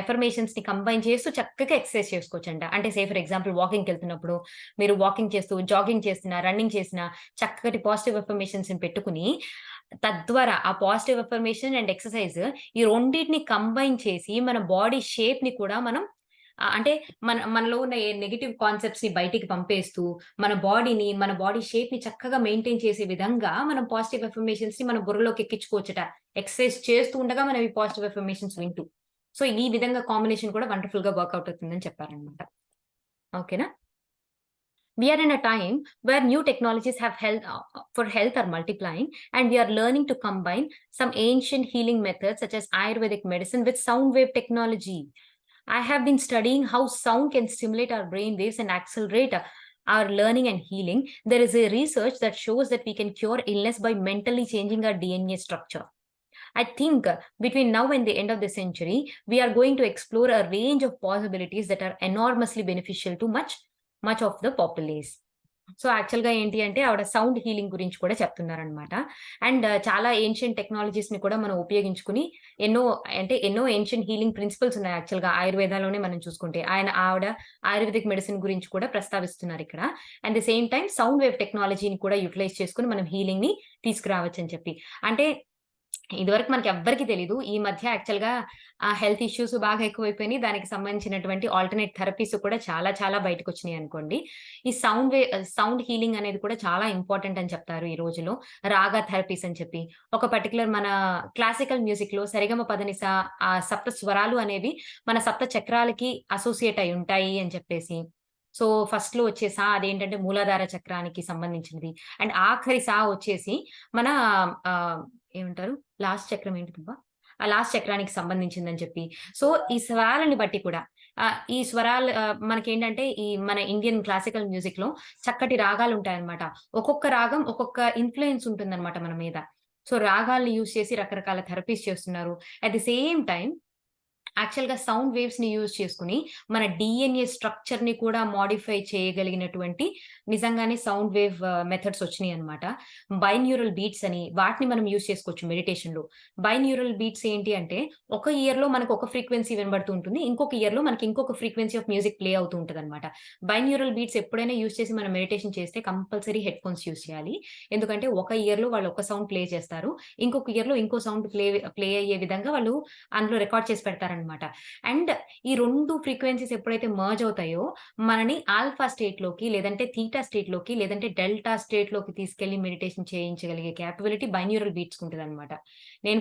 ఎఫర్మేషన్స్‌ని కంబైన్ చేస్తూ చక్కగా ఎక్సర్‌సైజ్ చేసుకోవచ్చంట. అంటే ఫర్ ఎగ్జాంపుల్ వాకింగ్‌కెళ్తున్నప్పుడు మీరు వాకింగ్ చేస్తూ, జాగింగ్ చేస్తున్నా, రన్నింగ్ చేసినా చక్కటి పాజిటివ్ ఎఫర్మేషన్స్‌ని పెట్టుకొని, తద్వారా ఆ పాజిటివ్ ఎఫర్మేషన్ అండ్ ఎక్సర్‌సైజ్ ఈ రెండిటిని కంబైన్ చేసి మన బాడీ షేప్‌ని కూడా మనం అంటే మనలో ఉన్న నెగెటివ్ కాన్సెప్ట్స్‌ని బయటికి పంపేస్తూ, మన బాడీ షేప్‌ని చక్కగా మెయింటైన్ చేసే విధంగా మనం పాజిటివ్ ఎఫర్మేషన్స్‌ని మన బుర్రలోకి ఎక్కించుకోవచ్చట. ఎక్సర్‌సైజ్ చేస్తూ ఉండగా మనం ఈ పాజిటివ్ ఎఫర్మేషన్స్ వింటూ. సో, ఈ విధంగా కాంబినేషన్ కూడా వండర్‌ఫుల్‌గా వర్కౌట్ అవుతుందని చెప్పారనమాట. ఓకేనా? We are in a time where new technologies have for health are multiplying, and we are learning to combine some ancient healing methods such as Ayurvedic medicine with sound wave technology. I have been studying how sound can stimulate our brain waves and accelerate our learning and healing. There is a research that shows that we can cure illness by mentally changing our DNA structure. I think between now and the end of the century, we are going to explore a range of possibilities that are enormously beneficial to much of the populace. So, యాక్చువల్‌గా ఏంటి అంటే ఆవిడ sound healing గురించి కూడా చెప్తున్నారనమాట. And చాలా ancient టెక్నాలజీస్‌ని కూడా మనం ఉపయోగించుకొని ఎన్నో ఏన్షియంట్ హీలింగ్ ప్రిన్సిపల్స్ ఉన్నాయి యాక్చువల్‌గా ఆయుర్వేదాలోనే మనం చూసుకుంటే. ఆవిడ ఆయుర్వేదిక్ మెడిసిన్ గురించి కూడా ప్రస్తావిస్తున్నారిక్కడ. At the same time sound wave టెక్నాలజీని కూడా యుటిలైజ్ చేసుకొని మనం హీలింగ్‌ని తీసుకురావచ్చని చెప్పి. అంటే ఇదివరకు మనకెవ్వరికీ తెలీదు. ఈ మధ్య యాక్చువల్‌గా హెల్త్ ఇష్యూస్ బాగా ఎక్కువైపోయినియి. దానికి సంబంధించినటువంటి ఆల్టర్‌నేట్ థెరపీస్ కూడా చాలా చాలా బయటకొచ్చినియనుకోండి. ఈ సౌండ్ హీలింగ్ అనేది కూడా చాలా ఇంపార్టెంట్ అని చెప్తారు ఈ రోజుల్లో. రాగా థెరపీస్ అని చెప్పి. ఒక పర్టిక్యులర్ మన క్లాసికల్ మ్యూజిక్‌లో సరిగమ పదనిస ఆ సప్త స్వరాలు అనేవి మన సప్త చక్రాలకి అసోసియేట్ అయ్యి ఉంటాయి అని చెప్పేసి. సో, ఫస్ట్‌లో వచ్చే సా అదేంటంటే మూలాధార చక్రానికి సంబంధించినది. అండ్ ఆఖరి సా వచ్చేసి మన ఆహ్, ఏమంటారు? లాస్ట్ చక్రం ఏంటిదబ్బా? ఆ లాస్ట్ చక్రానికి సంబంధించిందని చెప్పి. సో, ఈ స్వరాలని బట్టి కూడా ఈ స్వరాలు మనకేంటంటే మన ఇండియన్ క్లాసికల్ మ్యూజిక్‌లో చక్కటి రాగాలుంటాయన్నమాట. ఒక్కొక్క రాగం ఒక్కొక్క ఇన్‌ఫ్లూయెన్స్ ఉంటుందన్నమాట మన మీద. సో, రాగాల్ని యూజ్ చేసి రకరకాల థెరపీస్ చేస్తున్నారు. అట్ ది సేమ్ టైమ్ యాక్చువల్‌గా సౌండ్ వేవ్స్‌ని యూజ్ చేసుకొని, మన డీఎన్ఏ స్ట్రక్చర్‌ని కూడా మోడిఫై చేయగలిగినటువంటి నిజంగానే సౌండ్ వేవ్ మెథడ్స్ వచ్చినియన్నమాట. బైన్యూరల్ బీట్స్ అని వాటిని మనం యూజ్ చేసుకోవచ్చు మెడిటేషన్‌లో. బైన్యూరల్ బీట్స్ ఏంటి అంటే, ఒక ఇయర్‌లో మనకు ఒక ఫ్రీక్వెన్సీ వినబడుతూ ఉంటుంది. ఇంకొక ఇయర్‌లో మనకి ఇంకొక ఫ్రీక్వెన్సీ ఆఫ్ మ్యూజిక్ ప్లే అవుతూ ఉంటదన్నమాట. బైన్యూరల్ బీట్స్ ఎప్పుడైనా యూజ్ చేసి మనం మెడిటేషన్ చేస్తే కంపల్సరీ హెడ్‌ఫోన్స్ యూజ్ చేయాలి. ఎందుకంటే ఒక ఇయర్‌లో వాళ్ళు ఒక సౌండ్ ప్లే చేస్తారు. ఇంకొక ఇయర్‌లో ఇంకో సౌండ్ ప్లే అయ్యే విధంగా వాళ్ళు అందులో రికార్డ్ చేసి పెడతారనమాట. అండ్ ఈ 2 ఫ్రీక్వెన్సీస్ ఎప్పుడైతే మెర్జ్ అవుతాయో, మనని ఆల్ఫా స్టేట్‌లోకి, లేదంటే థీటా స్టేట్‌లోకి, లేదంటే డెల్టా స్టేట్‌లోకి తీసుకెళ్ళి మెడిటేషన్ చేయించగలిగే కేపబిలిటీ బైన్యూరల్ బీట్స్‌కి ఉంటదనమాట. నేను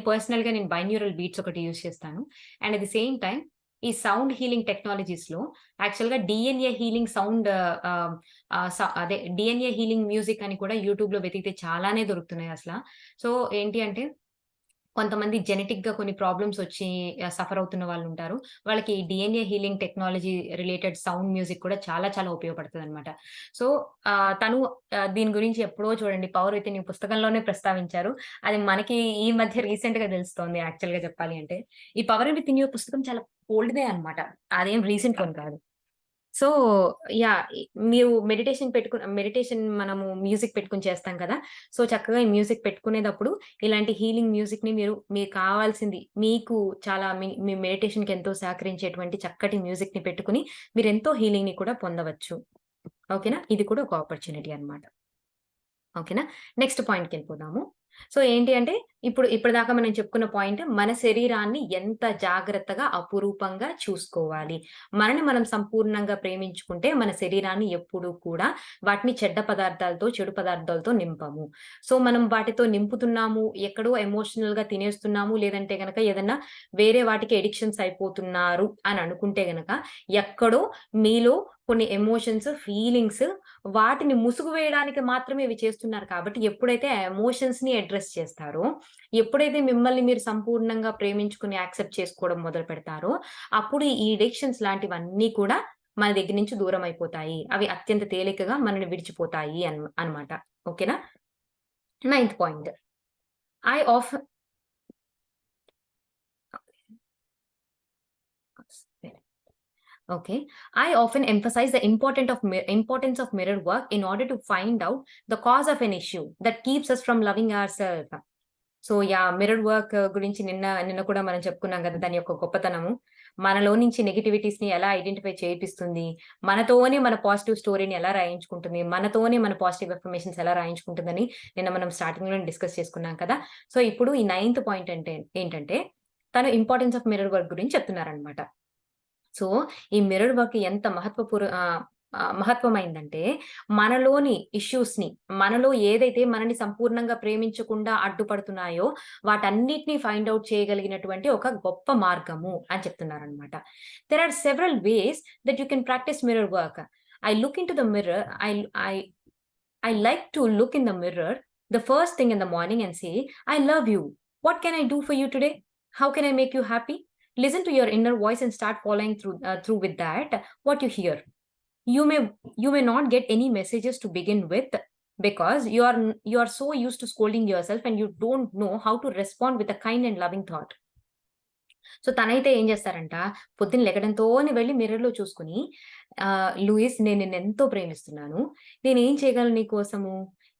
బైన్యూరల్ బీట్స్ ఒకటి యూజ్ చేస్తాను. And at the same time ఈ సౌండ్ హీలింగ్ టెక్నాలజీస్‌లో యాక్చువల్‌గా డీఎన్ఏ హీలింగ్ సౌండ్ ఆహ్, ఆహ్, స అదే డీఎన్ఏ హీలింగ్ మ్యూజిక్ అని కూడా యూట్యూబ్‌లో వెతికితే చాలానే దొరుకుతున్నాయి అసల. సో, ఏంటి అంటే కొంతమంది జెనెటిక్‌గా కొన్ని ప్రాబ్లమ్స్ వచ్చి సఫర్ అవుతున్న వాళ్ళుంటారు. వాళ్ళకి DNA healing technology related sound music కూడా చాలా చాలా ఉపయోగపడతదనమాట. సో, తను దీని గురించి ఎప్పుడో చూడండి 'పవర్ వితిన్ యూ' పుస్తకంలోనే ప్రస్తావించారు. అది మనకి ఈ మధ్య రీసెంట్‌గా తెలుస్తోంది యాక్చువల్‌గా చెప్పాలి అంటే. ఈ 'పవర్ వితిన్ యూ' పుస్తకం చాలా ఓల్డ్‌దే అనమాట. అదేం రీసెంట్ వన్ కాదు. So, yeah! మీరు మెడిటేషన్ మనము మ్యూజిక్ పెట్టుకొని చేస్తాం కదా! సో, చక్కగా ఈ మ్యూజిక్ పెట్టుకునేటప్పుడు ఇలాంటి హీలింగ్ మ్యూజిక్‌ని మీకు కావాల్సింది మీకు చాలా మీ మెడిటేషన్‌కి ఎంతో సహకరించేటువంటి చక్కటి మ్యూజిక్‌ని పెట్టుకొని మీరెంతో హీలింగ్‌ని కూడా పొందవచ్చు. ఓకేనా? ఇది కూడా ఒక ఆపర్చునిటీ అన్నమాట. ఓకేనా? నెక్స్ట్ పాయింట్‌కెళ్ళిపోదాము. సో, ఏంటి అంటే ఇప్పటిదాకా మనం చెప్పుకున్న పాయింట్ మన శరీరాన్ని ఎంత జాగ్రత్తగా, అపురూపంగా చూసుకోవాలి. మనని మనం సంపూర్ణంగా ప్రేమించుకుంటే మన శరీరాన్ని ఎప్పుడూ కూడా వాటిని చెడ్డ పదార్థాలతో, చెడు పదార్థాలతో నింపము. సో, మనం వాటితో నింపుతున్నాము, ఎక్కడో ఎమోషనల్‌గా తినేస్తున్నాము, లేదంటే గనక ఏదన్నా వేరే వాటికి అడిక్షన్స్ అయిపోతున్నారు అని అనుకుంటే గనక ఎక్కడో మీలో కొన్ని ఎమోషన్స్, ఫీలింగ్స్ వాటిని ముసుగు వేయడానికి మాత్రమే ఇవి చేస్తున్నారు కాబట్టి ఎప్పుడైతే ఆ ఎమోషన్స్‌ని అడ్రెస్ చేస్తారో, ఎప్పుడైతే మిమ్మల్ని మీరు సంపూర్ణంగా ప్రేమించుకొని యాక్సెప్ట్ చేసుకోవడం మొదలు పెడతారో, అప్పుడు ఈ ఎడిక్షన్స్ లాంటివన్నీ కూడా మన దగ్గర నుంచి దూరం అయిపోతాయి. అవి అత్యంత తేలికగా మనల్ని విడిచిపోతాయి అన్నమాట. ఓకేనా? Ninth point. I of Okay. I often emphasize the importance of mirror work in order to find out the cause of an issue that keeps us from loving ourselves. So yeah! Mirror work గురించి నిన్న కూడా మనం చెప్పుకున్నాం గదా! దాని యొక్క గొప్పతనము. మనలో నుంచి నెగటివిటీస్‌ని ఎలా ఐడెంటిఫై చేపిస్తుంది, మనతోనే మన పాజిటివ్ స్టోరీని ఎలా రాయించుకుంటుంది, మనతోనే మన పాజిటివ్ అఫర్మేషన్స్ ఎలా రాయించుకుంటుందని నిన్న మనం స్టార్టింగ్‌లోనే డిస్కస్ చేసుకున్నాం కదా! సో ఇప్పుడు ఈ నైన్త్ పాయింట్ ఏంటంటే తను ఇంపార్టెన్స్ ఆఫ్ మిర్రర్ వర్క్ గురించి చెప్తున్నారనమాట. సో, ఈ మిర్రర్ వర్క్ ఎంత మహత్వమైందంటే, మనలోని ఇష్యూస్‌ని, మనలో ఏదైతే మనని సంపూర్ణంగా ప్రేమించకుండా అడ్డుపడుతున్నాయో, వాటన్నిటిని ఫైండ్ ఔట్ చేయగలిగినటువంటి ఒక గొప్ప మార్గము అని చెప్తున్నారనమాట. There are several ways that you can practice mirror work. I look into the mirror I I I like to look in the mirror the first thing in the morning and say, "I love you. What can I do for you today? How can I make you happy?" Listen to your inner voice and start following through with that what you hear. You may not get any messages to begin with because you are so used to scolding yourself and you don't know how to respond with a kind and loving thought. So తనైతే ఏం చేస్తారంట, పొద్దున్న లెగడంతోనే వెళ్లి మిర్రర్‌లో చూసుకొని, Louis, నేను నిన్నెంతో ప్రేమిస్తున్నాను. నేనేం చేయగలను నీ కోసము?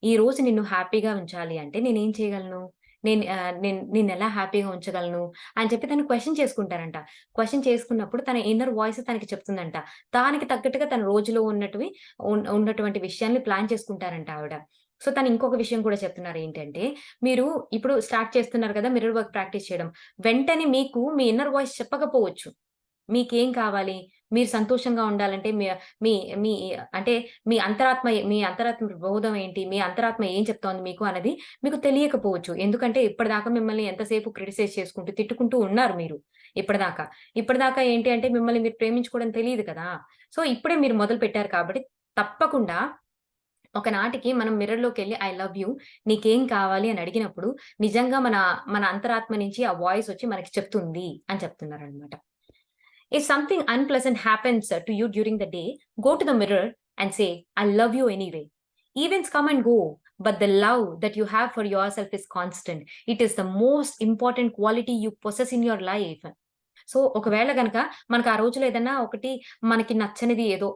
ఈరోజు నిన్ను హ్యాపీగా ఉంచాలి అంటే నేనేం చేయగలను? నిన్నెలా హ్యాపీగా ఉంచగలను అని చెప్పి తను క్వెషన్ చేసుకుంటారంట. క్వెషన్ చేసుకున్నప్పుడు తన ఇన్నర్ వాయిస్ తనకి చెప్తుందంట. దానికి తగ్గట్టుగా తన రోజులో ఉన్నటువంటి విషయాల్ని ప్లాన్ చేసుకుంటారంట ఆవిడ. సో, తను ఇంకొక విషయం కూడా చెప్తున్నారు ఏంటంటే, మీరు ఇప్పుడు స్టార్ట్ చేస్తున్నారు కదా! మిర్రర్ వర్క్ ప్రాక్టీస్ చేయడం. వెంటనే మీకు మీ ఇన్నర్ వాయిస్ చెప్పకపోవచ్చు. మీకేం కావాలి? మీరు సంతోషంగా ఉండాలంటే మీ మీ మీ అంటే మీ అంతరాత్మ బోధం ఏంటి? మీ అంతరాత్మ ఏం చెప్తోంది మీకు అన్నది మీకు తెలియకపోవచ్చు. ఎందుకంటే ఇప్పటిదాకా మిమ్మల్ని ఎంతసేపు క్రిటిసైజ్ చేసుకుంటూ, తిట్టుకుంటూ ఉన్నారు మీరు ఇప్పటిదాకా. ఇప్పటిదాకా ఏంటి అంటే మిమ్మల్ని మీరు ప్రేమించుకోవడం తెలీదు కదా! సో, ఇప్పుడే మీరు మొదలుపెట్టారు కాబట్టి తప్పకుండా ఒకనాటికి మనం మిర్రర్‌లోకెళ్ళి ఐ లవ్ యూ. నీకేం కావాలి అని అడిగినప్పుడు నిజంగా మన అంతరాత్మ నుంచి ఆ వాయిస్ వచ్చి మనకి చెప్తుంది అని చెప్తున్నారనమాట. If something unpleasant happens to you during the day, go to the mirror and say, "I love you anyway." Events come and go, but the love that you have for yourself is constant. It is the most important quality you possess in your life. So, ఒకవేళ గనక మనకు ఆ రోజులో ఏదన్నా ఒకటి మనకి నచ్చనిది ఏదో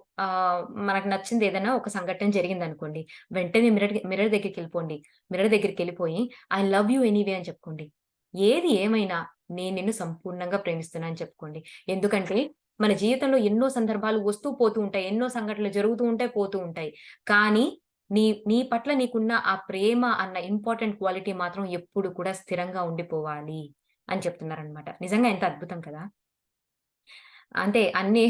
మనకు నచ్చింది ఏదైనా ఒక సంఘటన జరిగిందనుకోండి. వెంటనే మిర్రర్ దగ్గరికెళ్ళిపోండి. మిర్రర్ దగ్గరికెళ్ళిపోయి ఐ లవ్ యూ ఎనీవే అని చెప్పుకోండి. ఏది ఏమైనా నేను నిన్ను సంపూర్ణంగా ప్రేమిస్తున్నా అని చెప్పుకోండి. ఎందుకంటే మన జీవితంలో ఎన్నో సందర్భాలు వస్తూ పోతూ ఉంటాయి. ఎన్నో సంఘటనలు జరుగుతూ ఉంటాయి, పోతూ ఉంటాయి. కానీ నీ నీ పట్ల నీకున్న ఆ ప్రేమ అన్న ఇంపార్టెంట్ క్వాలిటీ మాత్రం ఎప్పుడు కూడా స్థిరంగా ఉండిపోవాలి అని చెప్తున్నారనమాట. నిజంగా ఎంత అద్భుతం కదా! అంటే అన్నీ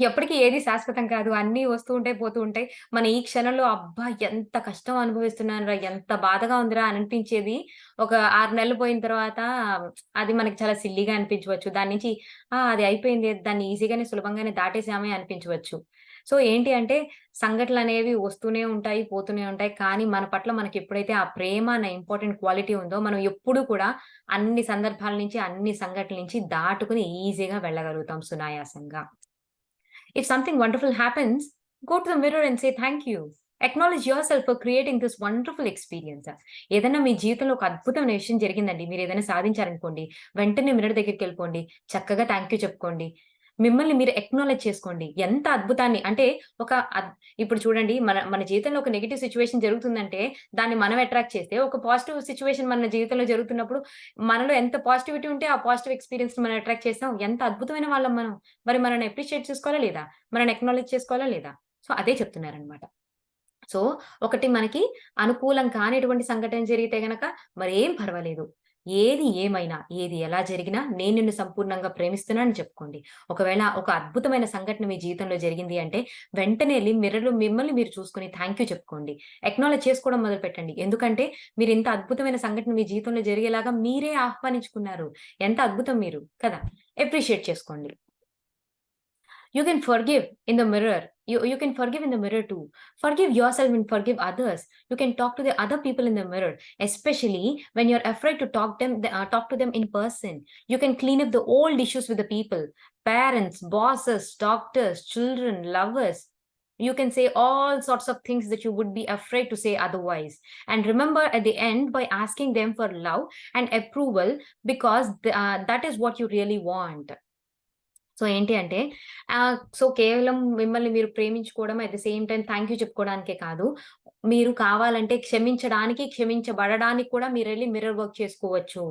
ఎప్పటికి ఏది శాశ్వతం కాదు. అన్నీ వస్తూ ఉంటాయి, పోతూ ఉంటాయి. మన ఈ క్షణంలో అబ్బా! ఎంత కష్టం అనుభవిస్తున్నానురా! ఎంత బాధగా ఉందిరా అని అనిపించేది. ఒక 6 నెలలు పోయిన తర్వాత అది మనకి చాలా సిల్లీగా అనిపించవచ్చు. దాని నుంచి అది అయిపోయింది. దాన్ని ఈజీగానే, సులభంగానే దాటేసామే అనిపించవచ్చు. సో, ఏంటి అంటే సంఘటనలనేవి వస్తూనే ఉంటాయి, పోతూనే ఉంటాయి. కానీ మన పట్ల మనకెప్పుడైతే ఆ ప్రేమ అన్న ఇంపార్టెంట్ క్వాలిటీ ఉందో, మనం ఎప్పుడూ కూడా అన్ని సందర్భాల నుంచి, అన్ని సంఘటనల నుంచి దాటుకొని ఈజీగా వెళ్ళగలుగుతాం సునాయాసంగా. If something wonderful happens, go to the mirror and say thank you. Acknowledge yourself for creating this wonderful experience. ఏదైనా మీ జీవితంలో ఒక అద్భుతమైన విషయం జరిగిందండి. మీరేదైనా సాధించారనుకోండి, వెంటనే మిర్రర్ దగ్గరికెళ్ళిపోండి. చక్కగా థాంక్ యూ చెప్పుకోండి. మిమ్మల్ని మీరు అక్నాలెడ్జ్ చేసుకోండి. ఎంత అద్భుతాన్ని అంటే ఒక అద్ ఇప్పుడు చూడండి మన మన జీవితంలో ఒక నెగెటివ్ సిట్యుయేషన్ జరుగుతుందంటే, దాన్ని మనం అట్రాక్ట్ చేస్తే, ఒక పాజిటివ్ సిట్యుయేషన్ మన జీవితంలో జరుగుతున్నప్పుడు, మనలో ఎంత పాజిటివిటీ ఉంటే, ఆ పాజిటివ్ ఎక్స్‌పీరియన్స్‌ని మనం అట్రాక్ట్ చేస్తాం. ఎంత అద్భుతమైన వాళ్ళం మనం. మరి మనల్ని అప్రిషియేట్ చేసుకోవాలా లేదా? మనల్ని అక్నాలెడ్జ్ చేసుకోవాలా లేదా? సో, అదే చెప్తున్నారనమాట. సో, ఒకటి మనకి అనుకూలం కానిటువంటి సంఘటన జరిగితే గనక మరేం పర్వాలేదు. ఏది ఏమైనా, ఏది ఎలా జరిగినా నేను నిన్ను సంపూర్ణంగా ప్రేమిస్తున్నానని చెప్పుకోండి. ఒకవేళ ఒక అద్భుతమైన సంఘటన మీ జీవితంలో జరిగింది అంటే, వెంటనే ఎళ్లి మిర్రర్‌లో మిమ్మల్ని మీరు చూసుకొని థాంక్ యూ చెప్పుకోండి. అక్నాలెడ్జ్ చేసుకోవడం మొదలుపెట్టండి. ఎందుకంటే, మీరింత అద్భుతమైన సంఘటన మీ జీవితంలో జరిగేలాగా మీరే ఆహ్వానించుకున్నారు. ఎంత అద్భుతం మీరు కదా! అప్రిషియేట్ చేసుకోండి. You can forgive in the mirror. You can forgive in the mirror too. Forgive yourself and forgive others. You can talk to the other people in the mirror, especially when you're afraid to talk to them in person. You can clean up the old issues with the people, parents, bosses, doctors, children, lovers. You can say all sorts of things that you would be afraid to say otherwise. And remember at the end by asking them for love and approval, because that is what you really want. So ఏంటి అంటే so కేవలం మిమ్మల్ని మీరు ప్రేమించుకోవడం, at the same time thank you చెప్పుకోవడానికే కాదు. మీరు కావాలంటే క్షమించడానికి, క్షమించబడడానికి కూడా మీరెళ్లి మిర్రర్ వర్క్ చేసుకోవచ్చు.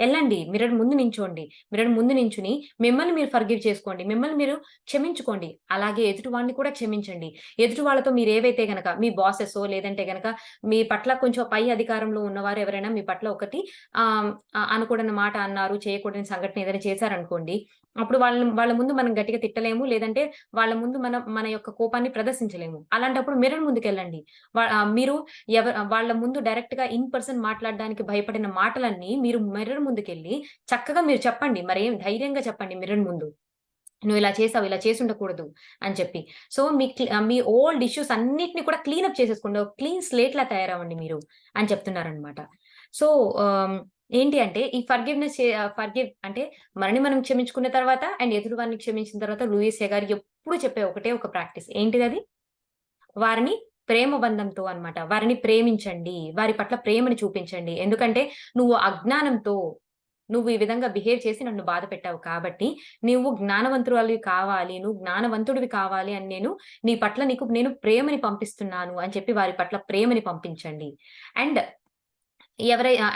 ఎళ్ళండి మిర్రర్ ముందు నించోండి. మిర్రర్ ముందు నించొని మిమ్మల్ని మీరు ఫర్‌గివ్ చేసుకోండి. మిమ్మల్ని మీరు క్షమించుకోండి. అలాగే ఎదుటి వాడిని కూడా క్షమించండి. ఎదుటి వాళ్ళతో మీరేవైతే గనక మీ బాసెసో లేదంటే గనక మీ పట్ల కొంచెం పై అధికారంలో ఉన్నవారు ఎవరైనా మీ పట్ల ఒకటి అనకూడని మాట అన్నారు, చేయకూడని సంఘటన ఏదైనా చేశారనుకోండి. అప్పుడు వాళ్ళ ముందు మనం గట్టిగా తిట్టలేము. లేదంటే వాళ్ళ ముందు మనం మన యొక్క కోపాన్ని ప్రదర్శించలేము. అలాంటప్పుడు మిర్రర్ ముందుకెళ్ళండి. మీరు వాళ్ళ ముందు డైరెక్ట్‌గా ఇన్ పర్సన్ మాట్లాడడానికి భయపడిన మాటలన్నీ మీరు మిర్రర్ ముందుకెళ్ళి చక్కగా మీరు చెప్పండి. మరేం ధైర్యంగా చెప్పండి మిర్రర్ ముందు. "నువ్వు ఇలా చేసావు, ఇలా చేసుండకూడదు" అని చెప్పి. సో, మీ ఓల్డ్ ఇష్యూస్ అన్నిటిని కూడా క్లీనప్ చేసేసుకోండి. ఒక క్లీన్ స్లేట్‌లా తయారవ్వండి మీరు అని చెప్తున్నారనమాట. సో, ఏంటి అంటే ఈ ఫర్‌గివ్ అంటే మనని మనం క్షమించుకున్న తర్వాత అండ్ ఎదుటి వారిని క్షమించిన తర్వాత లూయిస్ గారు ఎప్పుడు చెప్పే ఒకటే ఒక ప్రాక్టీస్. ఏంటిదది? వారిని ప్రేమ బంధంతో అన్నమాట. వారిని ప్రేమించండి. వారి పట్ల ప్రేమను చూపించండి. ఎందుకంటే నువ్వు అజ్ఞానంతో నువ్వు ఈ విధంగా బిహేవ్ చేసి నన్ను బాధ పెట్టావు కాబట్టి, నువ్వు జ్ఞానవంతురాలివి కావాలి, నువ్వు జ్ఞానవంతుడివి కావాలి అని నీ పట్ల నేను ప్రేమని పంపిస్తున్నాను అని చెప్పి వారి పట్ల ప్రేమని పంపించండి. అండ్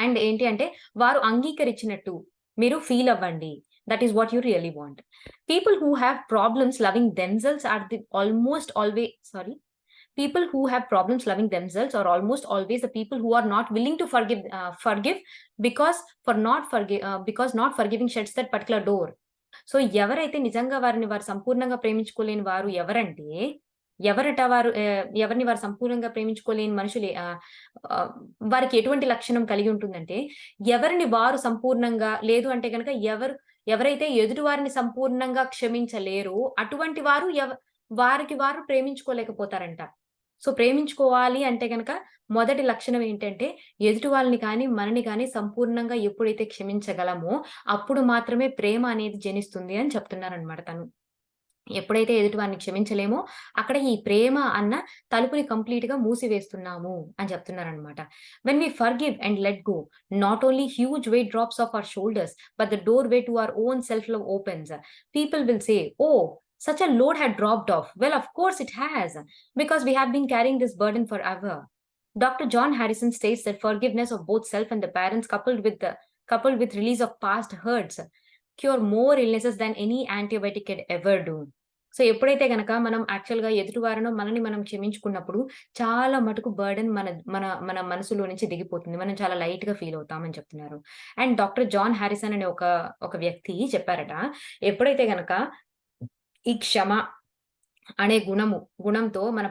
అండ్ ఏంటి అంటే వారు అంగీకరించినట్టు మీరు ఫీల్ అవ్వండి. That is what you really want. People who have problems loving themselves are the almost always sorry. People who have problems loving themselves are almost always the people who are not willing to forgive because because not forgiving shuts that particular door. So, ఎవరైతే నిజంగా వారు సంపూర్ణంగా ప్రేమించుకోలేని వారు ఎవరంటే, ఎవరిని వారు సంపూర్ణంగా ప్రేమించుకోలేని మనుషులే వారికి ఎటువంటి లక్షణం కలిగి ఉంటుందంటే, ఎవరిని వారు సంపూర్ణంగా లేదు అంటే గనక ఎవరైతే ఎదుటి వారిని సంపూర్ణంగా క్షమించలేరో అటువంటి వారు వారికి వారు ప్రేమించుకోలేకపోతారంట. సో, ప్రేమించుకోవాలి అంటే గనక మొదటి లక్షణం ఏంటంటే, ఎదుటి వాళ్ళని కానీ, మనని గాని సంపూర్ణంగా ఎప్పుడైతే క్షమించగలమో, అప్పుడు మాత్రమే ప్రేమ అనేది జనిస్తుంది అని చెప్తున్నారనమాట తను. ఎప్పుడైతే ఎదుటి వారిని క్షమించలేమో, అక్కడ ఈ ప్రేమ అన్న తలుపుని కంప్లీట్‌గా మూసివేస్తున్నాము అని చెప్తున్నారనమాట. When we forgive and let go, not only huge weight drops of our shoulders, but the doorway to our own self love opens. People will say, "oh! such a load had dropped off." Well, of course it has, because we have been carrying this burden forever. Dr. John Harrison states that forgiveness of both self and the parents, coupled with release of past hurts, cure more illnesses than any antibiotic could ever do. So, ఎప్పుడైతే గనక మనం యాక్చువల్‌గా ఎదుటి వారినో మనని మనం క్షమించుకున్నప్పుడు చాలా మటుకు burden మన మన మన మనసులో నుంచి దిగిపోతుంది. మనం చాలా లైట్‌గా ఫీల్ అవుతామని చెప్తున్నారు. అండ్ డాక్టర్ జాన్ హారిసన్ అనే ఒక వ్యక్తి చెప్పారట, ఎప్పుడైతే గనక ఈ క్షమ అనే గుణంతో మన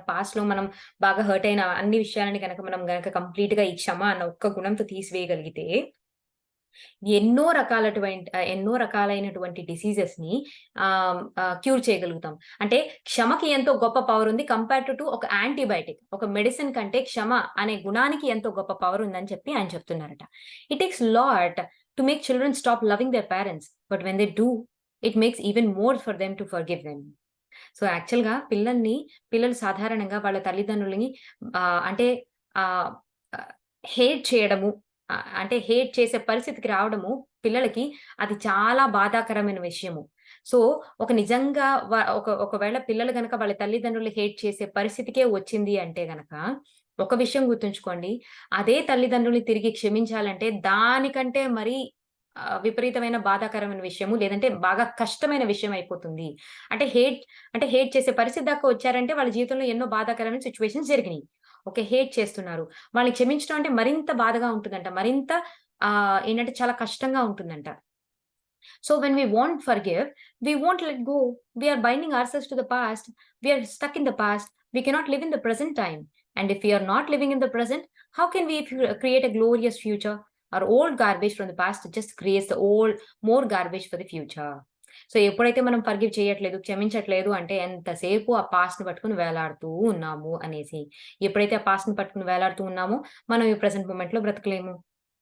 పాస్ట్‌లో మనం బాగా హర్ట్ అయిన అన్ని విషయాలని మనం కంప్లీట్‌గా ఈ క్షమ అన్న ఒక్క గుణంతో తీసివేయగలిగితే, ఎన్నో రకాలైనటువంటి డిసీజెస్‌ని క్యూర్ చేయగలుగుతాం. అంటే క్షమకి ఎంతో గొప్ప పవర్ ఉంది కంపేర్డ్ టు ఒక యాంటీబయాటిక్. ఒక మెడిసిన్ కంటే క్షమ అనే గుణానికి ఎంతో గొప్ప పవర్ ఉందని చెప్పి ఆయన చెప్తున్నారట. It takes lot to make children stop loving their parents, but when they do, it makes even more for them to forgive them. So, యాక్చువల్‌గా పిల్లలు సాధారణంగా వాళ్ళ తల్లిదండ్రులని అంటే ఆహ్, ఆహ్, హేట్ చేయడము, అంటే హేట్ చేసే పరిస్థితికి రావడము పిల్లలకి అది చాలా బాధాకరమైన విషయము. సో, నిజంగా ఒకవేళ పిల్లలు గనక వాళ్ళ తల్లిదండ్రులు హేట్ చేసే పరిస్థితికే వచ్చింది అంటే గనక, ఒక విషయం గుర్తుంచుకోండి. అదే తల్లిదండ్రుల్ని తిరిగి క్షమించాలంటే దానికంటే మరి విపరీతమైన బాధాకరమైన విషయము, లేదంటే బాగా కష్టమైన విషయం అయిపోతుంది. అంటే హేట్ చేసే పరిస్థితి దాకా వచ్చారంటే వాళ్ళ జీవితంలో ఎన్నో బాధాకరమైన సిట్యుయేషన్స్ జరిగినియి. ఓకే. హేట్ చేస్తున్నారు. వాళ్ళని క్షమించడం అంటే మరింత బాధగా ఉంటుందంట. మరింత ఏంటంటే చాలా కష్టంగా ఉంటుందంట. So when we won't forgive, we won't let go. We are binding ourselves to the past. We are stuck in the past. We cannot live in the present time. And if we are not living in the present, how can we create a glorious future? Our old garbage from the past just creates more garbage for the future. So, ఎప్పుడైతే మనం forgive చేయట్లేదు, క్షమించట్లేదు అంటే ఎంతసేపు ఆ పాస్ట్‌ని పట్టుకొని వేలాడుతూ ఉన్నాము అనేసి. ఎప్పుడైతే ఆ పాస్ట్‌ని పట్టుకొని వేలాడుతూ ఉన్నామో, మనం ఈ ప్రెజెంట్ మొమెంట్‌లో బ్రతకలేము.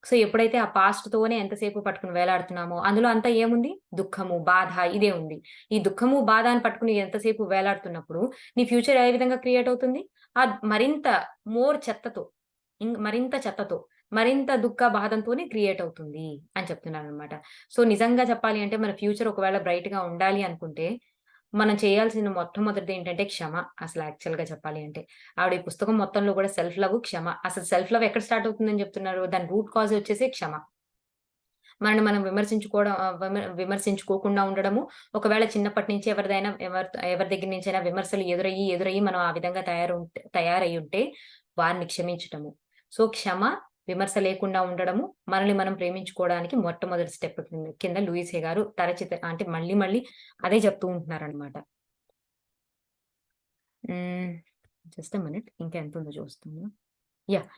సో, ఎప్పుడైతే ఆ పాస్ట్‌తోనే ఎంతసేపు పట్టుకొని వేలాడుతున్నామో, అందులో అంతా ఏముంది? దుఃఖము, బాధ ఇదే ఉంది. ఈ దుఃఖము, బాధ అని పట్టుకొని ఎంతసేపు వేలాడుతున్నప్పుడు, నీ ఫ్యూచర్ ఏ విధంగా క్రియేట్ అవుతుంది? మరింత మోర్ చెత్తతో, మరింత చెత్తతో, మరింత దుఃఖ బాధంతోనే క్రియేట్ అవుతుంది అని చెప్తున్నాననమాట. సో, నిజంగా చెప్పాలి అంటే మన ఫ్యూచర్ ఒకవేళ బ్రైట్‌గా ఉండాలి అనుకుంటే, మనం చేయాల్సిన మొట్టమొదటిదేంటంటే క్షమ. అసలు యాక్చువల్‌గా చెప్పాలి అంటే. ఆవిడ ఈ పుస్తకం మొత్తంలో కూడా సెల్ఫ్ లవ్, క్షమ. అసలు సెల్ఫ్ లవ్ ఎక్కడ స్టార్ట్ అవుతుందని చెప్తున్నారు? దాని రూట్ కాజ్ వచ్చేసి క్షమ. మనల్ని మనం విమర్శించుకోవడం విమర్శించుకోకుండా ఉండడము. ఒకవేళ చిన్నప్పటి నుంచి ఎవరి దగ్గర నుంచైనా విమర్శలు ఎదురయ్యి మనం ఆ విధంగా తయారయ్యుంటే వారిని క్షమించటము. సో, క్షమ, విమర్శ లేకుండా ఉండడము, మనల్ని మనం ప్రేమించుకోవడానికి మొట్టమొదటి స్టెప్ కింద లూయిసే గారు అంటే మళ్ళీ మళ్ళీ అదే చెప్తూ ఉంటున్నారనమాట. హ్మ్. Just a minute. ఇంకా ఎంతుందో చూస్తున్నా. యాహ్!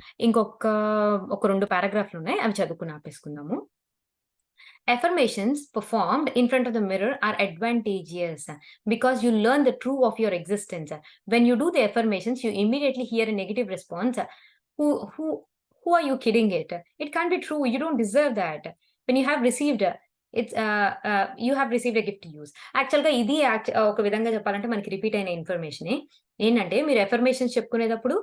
ఒక 2 పారాగ్రాఫ్‌లున్నాయి. అవి చదువుకొని ఆపేసుకుందాము. Affirmations performed in front of the mirror are advantageous because you learn the truth of your existence. When you do the affirmations, you immediately hear a negative response. Who who who are you kidding it? It can't be true. You don't deserve that. When you have received a gift to use. యాక్చువల్‌గా ఇది ఒక విధంగా చెప్పాలంటే మనకి repeat అయిన ఇన్ఫర్మేషనే. ఏంటంటే మీరు affirmations చెప్పుకునేటప్పుడు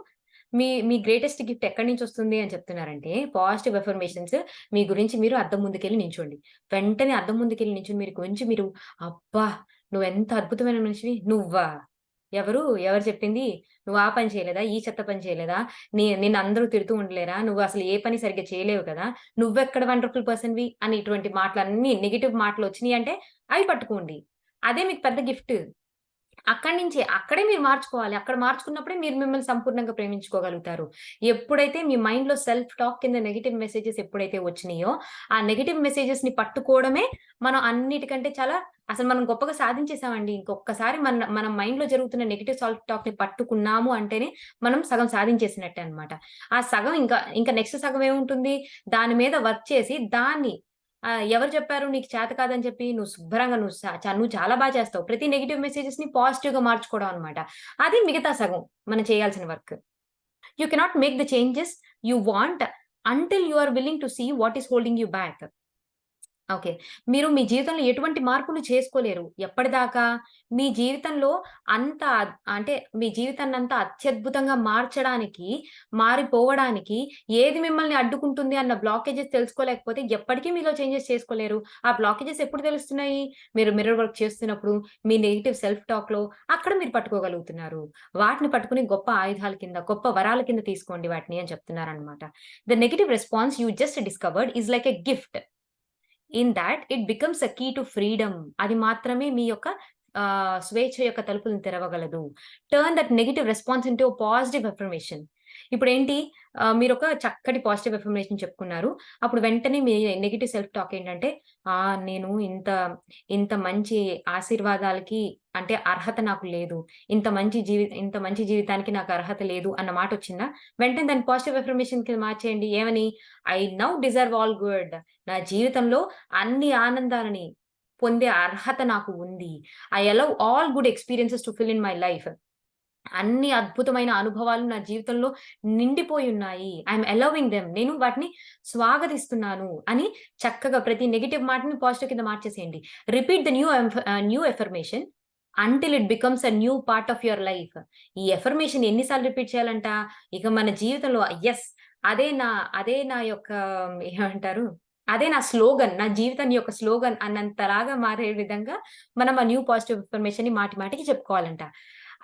మీ మీ greatest gift ఎక్కడి నుంచొస్తుంది అని చెప్తున్నారంటే, పాజిటివ్ అఫర్మేషన్స్ మీ గురించి మీరు అద్దం ముందుకెళ్ళి నించోండి. వెంటనే అద్దం ముందుకెళ్ళి నించొని మీరు అబ్బా! నువ్వెంత అద్భుతమైన మనిషివి. నువ్వా? ఎవరు? ఎవరు చెప్పింది? నువ్వు ఆ పని చేయలేదా? ఈ చెత్త పని చేయలేదా? నిన్నందరూ తిడుతూ ఉండలేరా? నువ్వు అసలు ఏ పని సరిగ్గా చేయలేవు కదా! నువ్వెక్కడ వండర్‌ఫుల్ పర్సన్‌వి అని ఇటువంటి మాటలన్నీ నెగెటివ్ మాటలొచ్చినియంటే అవి పట్టుకోండి. అదే మీకు పెద్ద గిఫ్ట్. అక్కడే మీరు మార్చుకోవాలి. అక్కడ మార్చుకున్నప్పుడే మీరు మిమ్మల్ని సంపూర్ణంగా ప్రేమించుకోగలుగుతారు. ఎప్పుడైతే మీ మైండ్‌లో సెల్ఫ్ టాక్ కింద నెగెటివ్ మెసేజెస్ ఎప్పుడైతే వచ్చినాయో, ఆ నెగెటివ్ మెసేజెస్‌ని పట్టుకోవడమే మనం అన్నిటికంటే అసలు మనం గొప్పగా సాధించేసామండి. ఇంకొక్కసారి మన మైండ్‌లో జరుగుతున్న నెగెటివ్ సెల్ఫ్ టాక్‌ని పట్టుకున్నాము అంటేనే మనం సగం సాధించేసినట్టే అన్నమాట. ఆ సగం ఇంకా నెక్స్ట్ సగం ఏముంటుంది? దాని మీద వర్క్ చేసి దాన్ని ఎవరు చెప్పారు నీకు చేత కాదని చెప్పి? నువ్వు శుభ్రంగా నువ్వు చాలా చేస్తావు. ప్రతి నెగెటివ్ మెసేజెస్‌ని పాజిటివ్‌గా మార్చుకోవడం అన్నమాట. అది మిగతా సగం మనం చేయాల్సిన work. You cannot make the changes you want until you are willing to see what is holding you back. Okay. మీరు మీ జీవితంలో ఎటువంటి మార్పులు చేసుకోలేరు. ఎప్పటిదాకా? మీ జీవితంలో అంటే మీ జీవితాన్నంతా అత్యద్భుతంగా మారిపోవడానికి ఏది మిమ్మల్ని అడ్డుకుంటుంది అన్న బ్లాకేజెస్ తెలుసుకోలేకపోతే ఎప్పటికీ మీలో చేంజెస్ చేసుకోలేరు. ఆ బ్లాకేజెస్ ఎప్పుడు తెలుస్తున్నాయి? మీరు మిర్రర్ వర్క్ చేస్తున్నప్పుడు, మీ నెగెటివ్ సెల్ఫ్ టాక్‌లో అక్కడ మీరు పట్టుకోగలుగుతున్నారు. వాటిని పట్టుకొని గొప్ప ఆయుధాల కింద, గొప్ప వరాల కింద తీసుకోండి వాటిని అని చెప్తున్నారనమాట. The negative response you just discovered is like a gift. In thought it becomes a key to freedom. అది మాత్రమే మీ యొక్క స్వేచ్ఛ యొక్క తలుపులను తెరవగలదు. Turn that negative response into positive affirmation. ఇప్పుడేంటి మీరొక చక్కటి పాజిటివ్ అఫర్మేషన్ చెప్పుకున్నారు. అప్పుడు వెంటనే మీ నెగెటివ్ సెల్ఫ్ టాక్ ఏంటంటే, నేను ఇంత మంచి ఆశీర్వాదాలకి అంటే అర్హత నాకు లేదు. ఇంత మంచి జీవితానికి నాకు అర్హత లేదు అన్న మాటొచ్చిందా? వెంటనే దాన్ని పాజిటివ్ అఫర్మేషన్ కింద మార్చేయండి. ఏమని? I now deserve all good. నా జీవితంలో అన్ని ఆనందాలని పొందే అర్హత నాకు ఉంది. I allow all good experiences to fill in my life. అన్ని అద్భుతమైన అనుభవాలు నా జీవితంలో నిండిపోయున్నాయి. I'm allowing them. నేను వాటిని స్వాగతిస్తున్నాను అని చక్కగా ప్రతి నెగెటివ్ మాటని పాజిటివ్ కింద మార్చేసేయండి. Repeat the new affirmation until it becomes a new part of your life. ఈ అఫర్మేషన్ ఎన్ని సార్లు రిపీట్ చేయాలంట? ఇక మన జీవితంలో యెస్. అదే నా యొక్క ఏమంటారు? అదే నా స్లోగన్. నా జీవితం యొక్క స్లోగన్ అన్నంతలాగా మారే విధంగా మనం ఆ న్యూ పాజిటివ్ ఇన్ఫర్మేషన్‌ని మాటి మాటికి చెప్పుకోవాలంట.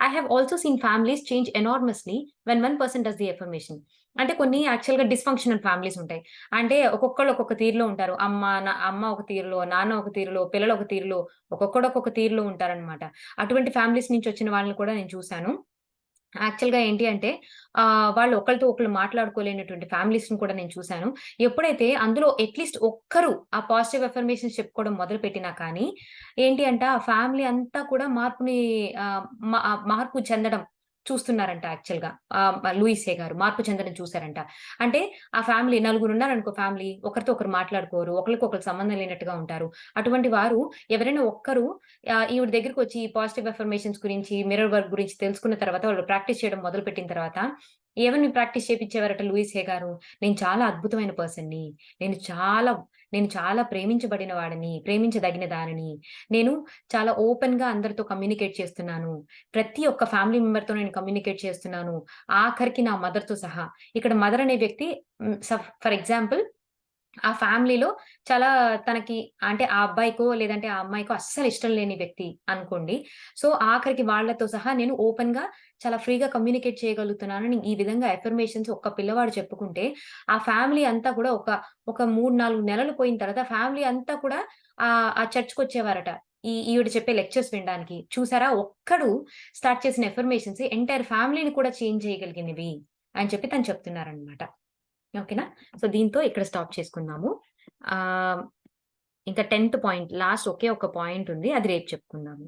I have also seen families change enormously when one person does the affirmation. అంటే కొన్ని యాక్చువల్‌గా డిస్‌ఫంక్షనల్ ఫ్యామిలీస్ ఉంటాయి. అంటే ఒక్కొక్కళ్ళు ఒక్కొక్క తీరులో ఉంటారు. అమ్మ ఒక తీరులో, నాన్న ఒక తీరులో, పిల్లలు ఒక తీరులో, ఒక్కొక్కడు ఒక్కొక్క తీరులో ఉంటారనమాట. అటువంటి ఫ్యామిలీస్ నుంచి వచ్చిన వాళ్ళని కూడా నేను చూసాను. యాక్చువల్‌గా ఏంటి అంటే వాళ్ళు ఒకళ్ళతో ఒకళ్ళు మాట్లాడుకోలేనటువంటి ఫ్యామిలీస్‌ని కూడా నేను చూసాను. ఎప్పుడైతే అందులో అట్‌లీస్ట్ ఒక్కరు ఆ పాజిటివ్ అఫర్మేషన్స్ చెప్పుకోవడం మొదలుపెట్టినా కానీ, ఏంటి అంటే ఆ ఫ్యామిలీ అంతా కూడా మార్పు చెందడం చూస్తున్నారంట యాక్చువల్‌గా. లూయిస్ హే గారు మార్పు చెందడం చూసారంట. అంటే ఆ ఫ్యామిలీ నలుగురున్నారనుకో ఫ్యామిలీ. ఒకరితో ఒకరు మాట్లాడుకోరు. ఒకళ్ళకొకళ్ళు సంబంధం లేనట్టుగా ఉంటారు. అటువంటి వారు ఎవరైనా ఒక్కరు ఈవిడ దగ్గరికొచ్చి పాజిటివ్ అఫర్మేషన్స్ గురించి, మిర్రర్ వర్క్ గురించి తెలుసుకున్న తర్వాత వాళ్ళు ప్రాక్టీస్ చేయడం మొదలుపెట్టిన తర్వాత ఏమని ప్రాక్టీస్ చేపిచ్చేవారట లూయిస్ హే గారు. "నేను చాలా అద్భుతమైన పర్సన్‌ని. నేను చాలా నేను చాలా ప్రేమించబడిన వాడిని. ప్రేమించదగిన దానిని. నేను చాలా ఓపెన్‌గా అందరితో కమ్యూనికేట్ చేస్తున్నాను. ప్రతి ఒక్క ఫ్యామిలీ మెంబర్‌తో నేను కమ్యూనికేట్ చేస్తున్నాను. ఆఖరికి నా మదర్‌తో సహా." ఇక్కడ మదర్ అనే వ్యక్తి ఫర్ ఎగ్జాంపుల్ ఆ ఫ్యామిలీలో చాలా తనకి అంటే ఆ అబ్బాయికో, లేదంటే ఆ అమ్మాయికో అస్సలు ఇష్టం లేని వ్యక్తి అనుకోండి. సో, ఆఖరికి వాళ్ళతో సహా నేను ఓపెన్‌గా చాలా ఫ్రీగా కమ్యూనికేట్ చేయగలుగుతున్నానని ఈ విధంగా అఫర్మేషన్స్ ఒక్క పిల్లవాడు చెప్పుకుంటే, ఆ ఫ్యామిలీ అంతా కూడా ఒక 3, 4 నెలలు పోయిన తర్వాత ఫ్యామిలీ అంతా కూడా ఆ చర్చ్‌కొచ్చేవారట. ఈవిడ చెప్పే లెక్చర్స్ వినడానికి. చూసారా ఒక్కడు స్టార్ట్ చేసిన అఫర్మేషన్స్ ఎంటైర్ ఫ్యామిలీని కూడా చేంజ్ చేయగలిగినవి అని చెప్పి తను చెప్తున్నారనమాట. ఓకేనా? సో, దీంతో ఇక్కడ స్టాప్ చేసుకుందాము. ఆహ్, ఇంకా 10థ్ పాయింట్ లాస్ట్ ఒకే ఒక పాయింట్ ఉంది. అది రేపు చెప్పుకుందాము.